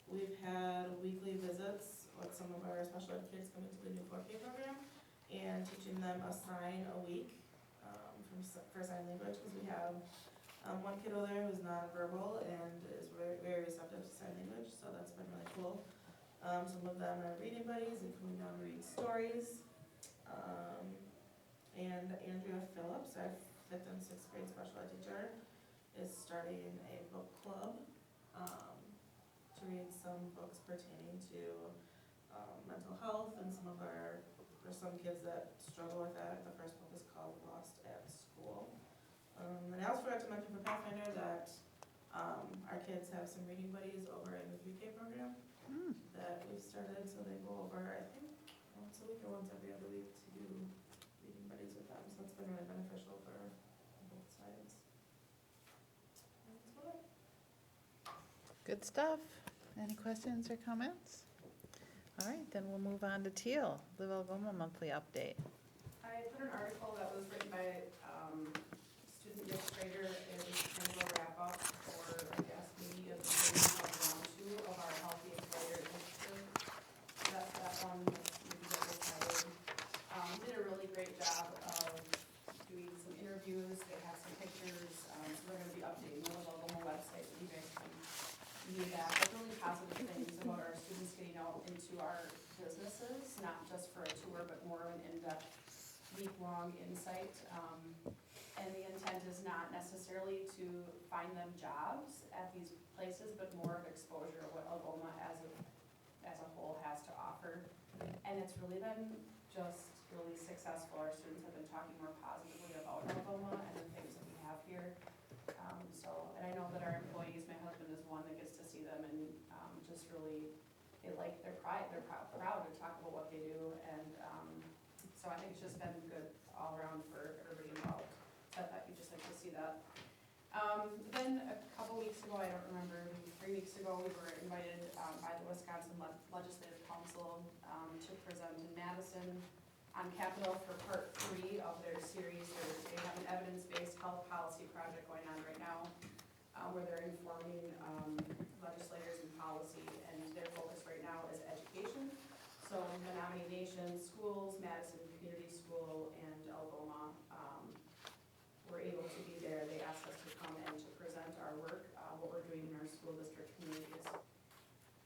We've had weekly visits with some of our special ed kids coming to the new 4K program and teaching them a sign a week for sign language, because we have one kiddo there who's nonverbal and is very, very receptive to sign language, so that's been really cool. Some of them are reading buddies and coming down to read stories. And Andrea Phillips, our 5th and 6th grade special ed teacher, is starting a book club to read some books pertaining to mental health, and for some kids that struggle with that. The first book is called Lost at School. And I also forgot to mention for Pathfinder that our kids have some reading buddies over in the 3K program that we've started, so they go over, I think, once a week or once every other week to do reading buddies with them, so it's been really beneficial for both sides. That's what Good stuff. Any questions or comments? All right, then we'll move on to Teal, Live Algoma monthly update. I put an article that was written by student administrator, and it was kind of a wrap up, or I guess maybe a round 2 of our Healthy Employer Initiative. That one was maybe that was titled. Did a really great job of doing some interviews. They have some pictures, so they're going to be updating the Live Algoma website, so you guys can view that. But really positive things about our students getting out into our businesses, not just for a tour, but more of an in-depth week-long insight. And the intent is not necessarily to find them jobs at these places, but more of exposure of what Algoma as a whole has to offer. And it's really been just really successful. Our students have been talking more positively about Algoma and the things that we have here. And I know that our employees, my husband is one that gets to see them and just really, they're proud to talk about what they do. And so I think it's just been good all around for everybody involved. So I thought you'd just like to see that. Then a couple weeks ago, I don't remember, maybe 3 weeks ago, we were invited by the Wisconsin Legislative Council to present in Madison on Capitol for part 3 of their series. They have an evidence-based health policy project going on right now, where they're informing legislators and policy, and their focus right now is education. So Menominee Nation schools, Madison Community School, and Algoma were able to be there. They asked us to come and to present our work, what we're doing in our school district communities.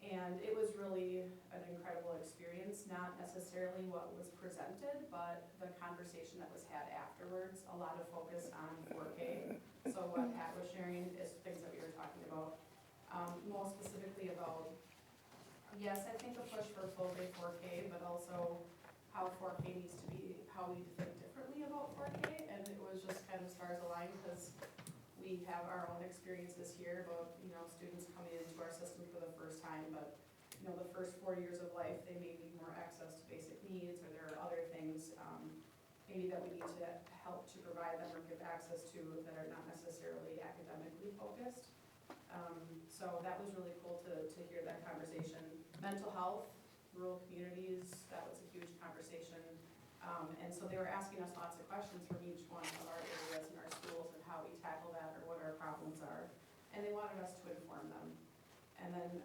And it was really an incredible experience, not necessarily what was presented, but the conversation that was had afterwards. A lot of focus on 4K. So what Pat was sharing is things that we were talking about. more specifically about, yes, I think a push for full day 4K, but also how 4K needs to be, how we think differently about 4K, and it was just kind of stars aligned, because we have our own experiences here about, you know, students coming into our system for the first time, but, you know, the first 4 years of life, they may need more access to basic needs, or there are other things, maybe that we need to help to provide them or give access to that are not necessarily academically focused. So that was really cool to hear that conversation. Mental health, rural communities, that was a huge conversation. And so they were asking us lots of questions from each one of our areas in our schools and how we tackle that or what our problems are. And they wanted us to inform them. And then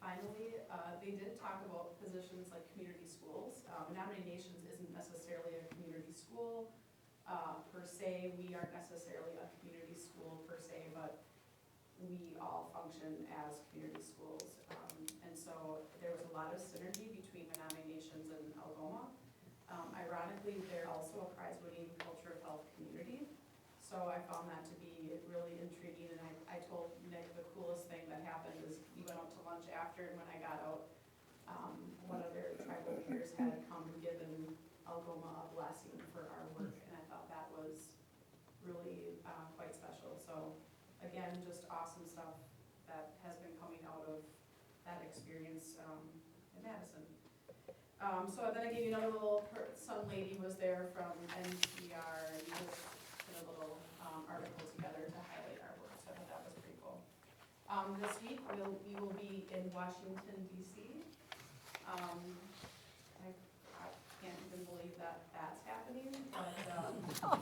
finally, they did talk about positions like community schools. Nominations isn't necessarily a community school per se. We aren't necessarily a community school per se, but we all function as community schools. And so there was a lot of synergy between Nominations and Algoma. Ironically, they're also a prize-winning culture of health community. So I found that to be really intriguing, and I told Nick the coolest thing that happened is we went out to lunch after, and when I got out, one of their tribal peers had come and given Algoma a blessing for our work, and I thought that was really quite special. So again, just awesome stuff that has been coming out of that experience in Madison. So then I gave you another little, some lady was there from NPR, and we just put a little article together to highlight our work, so I thought that was pretty cool. This week, we will be in Washington, D.C. I can't even believe that that's happening, but,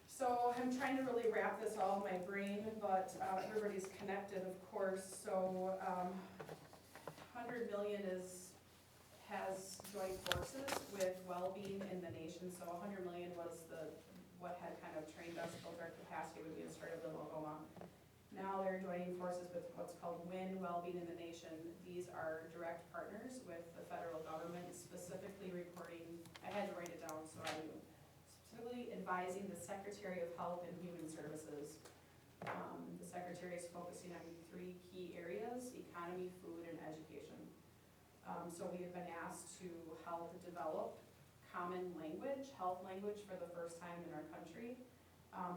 so I'm trying to really wrap this all in my brain, but everybody's connected, of course, so 100 million has joined forces with well-being in the nation, so 100 million was what had kind of trained us, built our capacity when we started the Algoma. Now they're joining forces with what's called WIN, Well-Being in the Nation. These are direct partners with the federal government, specifically reporting, I had to write it down so I knew, specifically advising the Secretary of Health and Human Services. The Secretary is focusing on 3 key areas: economy, food, and education. So we have been asked to help develop common language, health language for the first time in our country,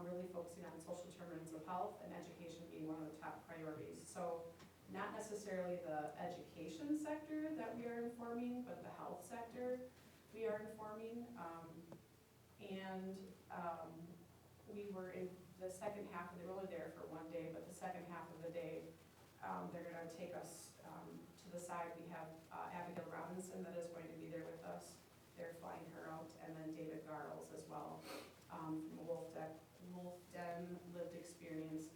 really focusing on social determinants of health and education being one of the top priorities. So not necessarily the education sector that we are informing, but the health sector we are informing. We were in the second half, they were only there for 1 day, but the second half of the day, they're gonna take us to the side. We have Abigail Robinson that is going to be there with us. They're flying her out, and then David Garles as well, from Wolf Den, lived experience,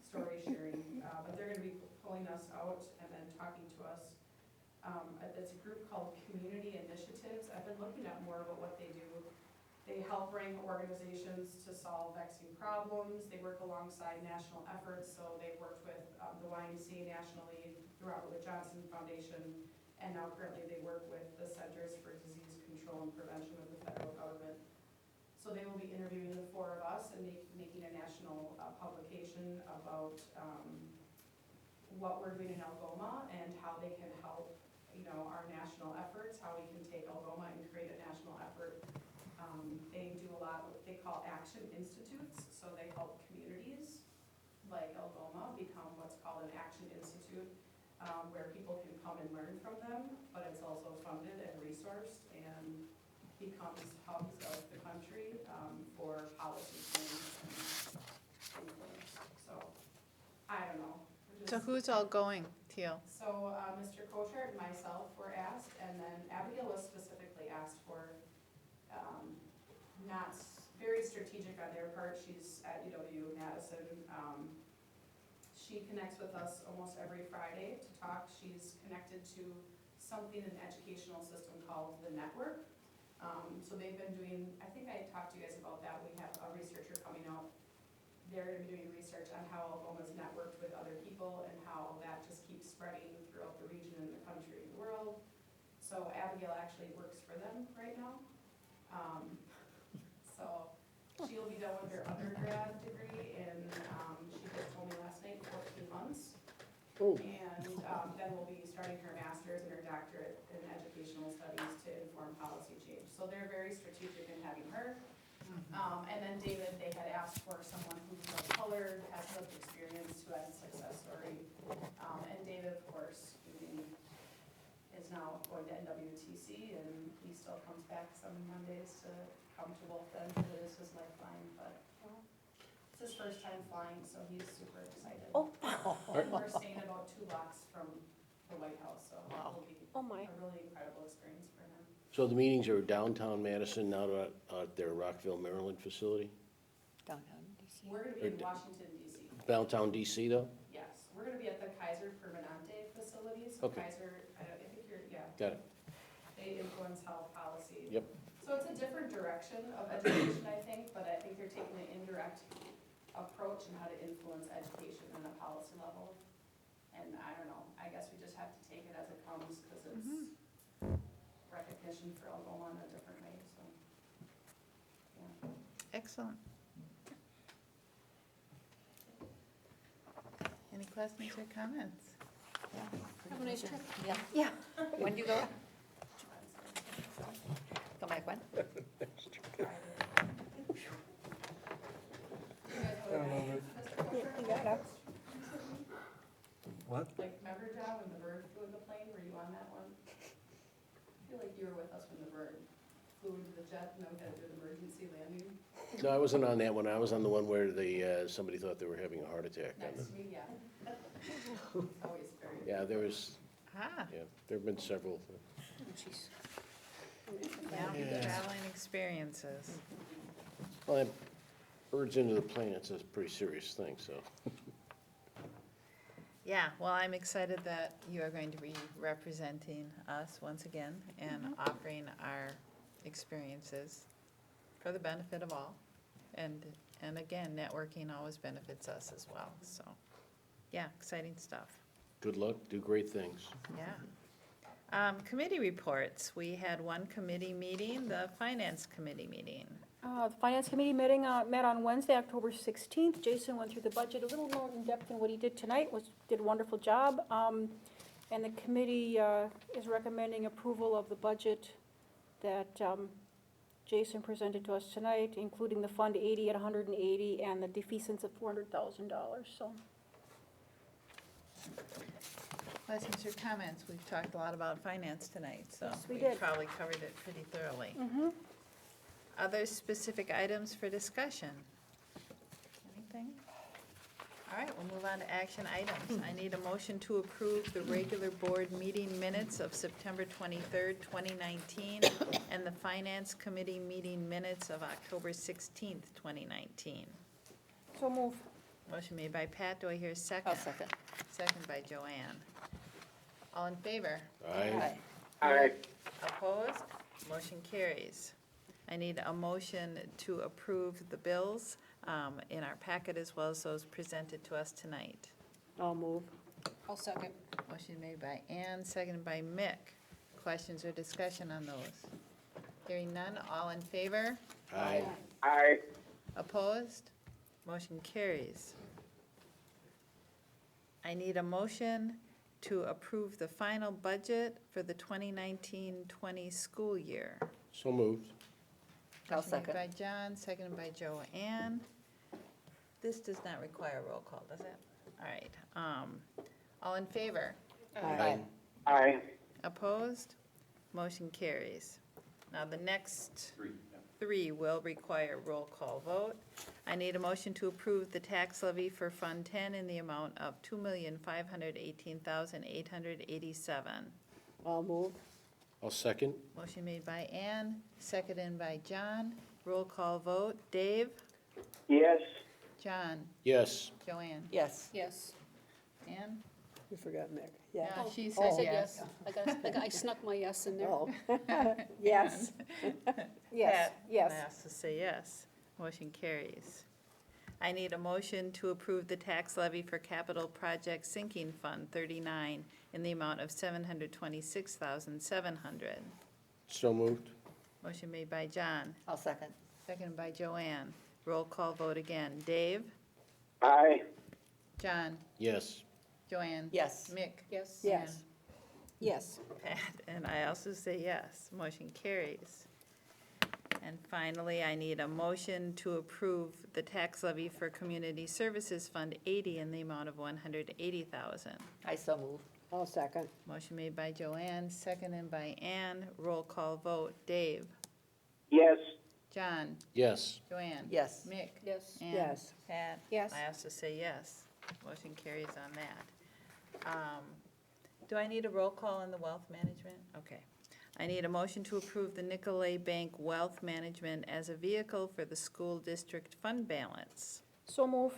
story sharing. But they're gonna be pulling us out and then talking to us. It's a group called Community Initiatives. I've been looking at more about what they do. They help bring organizations to solve vexing problems. They work alongside national efforts, so they've worked with the YMCA nationally, the Robert Wood Johnson Foundation, and now currently they work with the Centers for Disease Control and Prevention of the federal government. So they will be interviewing the 4 of us and making a national publication about what we're doing in Algoma and how they can help, you know, our national efforts, how we can take Algoma and create a national effort. They do a lot of what they call action institutes, so they help communities like Algoma become what's called an action institute, where people can come and learn from them, but it's also funded and resourced and becomes hubs of the country for policy change and influence. So, I don't know. So who's all going, Teal? So Mr. Kochart and myself were asked, and then Abigail was specifically asked for, not very strategic on their part. She's at UW-Madison. She connects with us almost every Friday to talk. She's connected to something in the educational system called the Network. So they've been doing, I think I talked to you guys about that. We have a researcher coming out. They're going to be doing research on how Algoma's networked with other people and how that just keeps spreading throughout the region and the country and the world. So Abigail actually works for them right now. So she'll be done with her undergrad degree in, she just told me last night, 4 months. Oh. And then we'll be starting her master's and her doctorate in educational studies to inform policy change. So they're very strategic in having her. And then David, they had asked for someone who's of color, has lived experience, who has a success story. And David, of course, is now going to NWTC, and he still comes back some Mondays to come to Wolf Den, because it is his lifeline, but it's his first time flying, so he's super excited. Oh. And we're staying about 2 blocks from the White House, so it will be Oh, my. a really incredible experience for him. So the meetings are downtown Madison, not at their Rockville, Maryland facility? Downtown DC. We're gonna be in Washington DC. Downtown DC though? Yes, we're gonna be at the Kaiser Permanente facilities. Okay. Kaiser, I think you're, yeah. Got it. They influence health policy. Yep. So it's a different direction of education, I think, but I think they're taking an indirect approach in how to influence education on a policy level. And I don't know, I guess we just have to take it as it comes, because it's recognition for Algoma in a different way, so. Yeah. Excellent. Any questions or comments? Have a nice trip. Yeah. Yeah. When do you go? Come back when? You gotta. What? Like, remember, John, when the bird flew in the plane, were you on that one? I feel like you were with us when the bird flew into the jet, and then we had to do an emergency landing. No, I wasn't on that one. I was on the one where somebody thought they were having a heart attack. Next to me, yeah. It's always very. Yeah, there was, Ah, there've been several. Jeez. yeah, traveling experiences. Well, that birds into the plane, it's a pretty serious thing, so. Yeah, well, I'm excited that you are going to be representing us once again and offering our experiences for the benefit of all. And again, networking always benefits us as well, so, yeah, exciting stuff, Good luck, do great things. yeah. Committee reports, we had one committee meeting, the Finance Committee meeting. The Finance Committee meeting met on Wednesday, October 16th. Jason went through the budget a little more in depth than what he did tonight, did a wonderful job. And the committee is recommending approval of the budget that Jason presented to us tonight, including the Fund 80 at 180 and the defeasance of $400,000, so. Questions or comments? We've talked a lot about finance tonight, so Yes, we we did. probably covered it pretty thoroughly. Mm-hmm. Other specific items for discussion? Anything? All right, we'll move on to action items. I need a motion to approve the regular board meeting minutes of September 23rd, 2019, and the Finance Committee meeting minutes of October 16th, 2019. So move. Motion made by Pat, do I hear a second? I'll second. Second by Joanne. All in favor? Aye. Aye. Opposed? Motion carries. I need a motion to approve the bills in our packet as well as those presented to us tonight. I'll move. I'll second. Motion made by Ann, seconded by Mick. Questions or discussion on those? Hearing none, all in favor? Aye. Aye. Opposed? Motion carries. I need a motion to approve the final budget for the 2019-20 school year. So moved. I'll Motion made second. by John, seconded by Joanne. This does not require a roll call, does it? All right. All in favor? Aye. Aye. Opposed? Motion carries. Now, the next Three. three will require roll call vote. I need a motion to approve the tax levy for Fund 10 in the amount of $2,518,887. I'll move. I'll second. Motion made by Ann, seconded by John. Roll call vote. Dave? Yes. John? Yes. Joanne? Yes. Yes. Ann? You forgot Mick. Yeah, she I said said yes. yes. I snuck my yes in there. Yes. Yes, Pat yes. has to say yes. Motion carries. I need a motion to approve the tax levy for Capital Project Sinking Fund 39 in the amount of $726,700. So moved. Motion made by John, I'll second. seconded by Joanne. Roll call vote again. Dave? Aye. John, Yes. Joanne. Yes. Mick. Yes. Yes. Yes. Pat, and I also say yes. Motion carries. And finally, I need a motion to approve the tax levy for Community Services Fund 80 in the amount of $180,000. I so move. I'll second. Motion made by Joanne, seconded by Ann. Roll call vote. Dave? Yes. John? Yes. Joanne? Yes. Mick? Yes. Ann? Yes. Pat? Yes. I also say yes. Motion carries on that. Do I need a roll call on the wealth management? Okay. I need a motion to approve the Nicolay Bank Wealth Management as a vehicle for the school district fund balance. So move.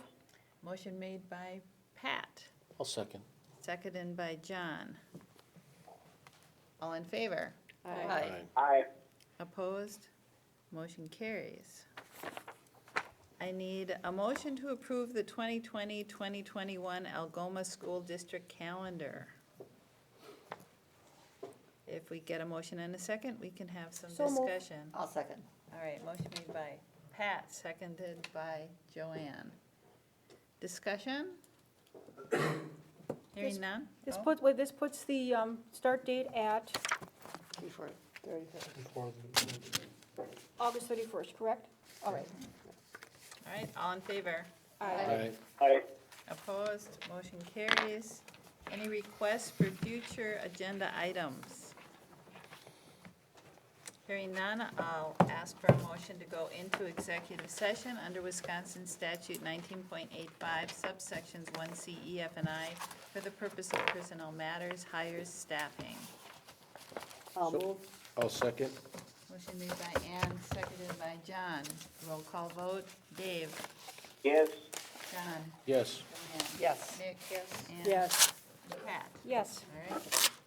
Motion made by Pat, I'll second. seconded by John. All in favor? Aye. Aye. Opposed? Motion carries. I need a motion to approve the 2020-2021 Algoma School District calendar. If we get a motion in a second, we can have some So moved. discussion. I'll second. All right, motion made by Pat, seconded by Joanne. Discussion? Hearing This- none? This Oh, this puts the start date at Before 31st. Before the, August 31st, correct? All right. All right, all in favor? Aye. Aye. Opposed? Motion carries. Any requests for future agenda items? Hearing none, I'll ask for a motion to go into executive session under Wisconsin Statute 19.85 subsections 1C, E, F, and I for the purpose of personnel matters, hires, staffing. I'll So- move. I'll second. Motion made by Ann, seconded by John. Roll call vote. Dave? Yes. John? Yes. Joanne? Yes. Nick? Yes. Ann? Yes. Pat? Yes. All right.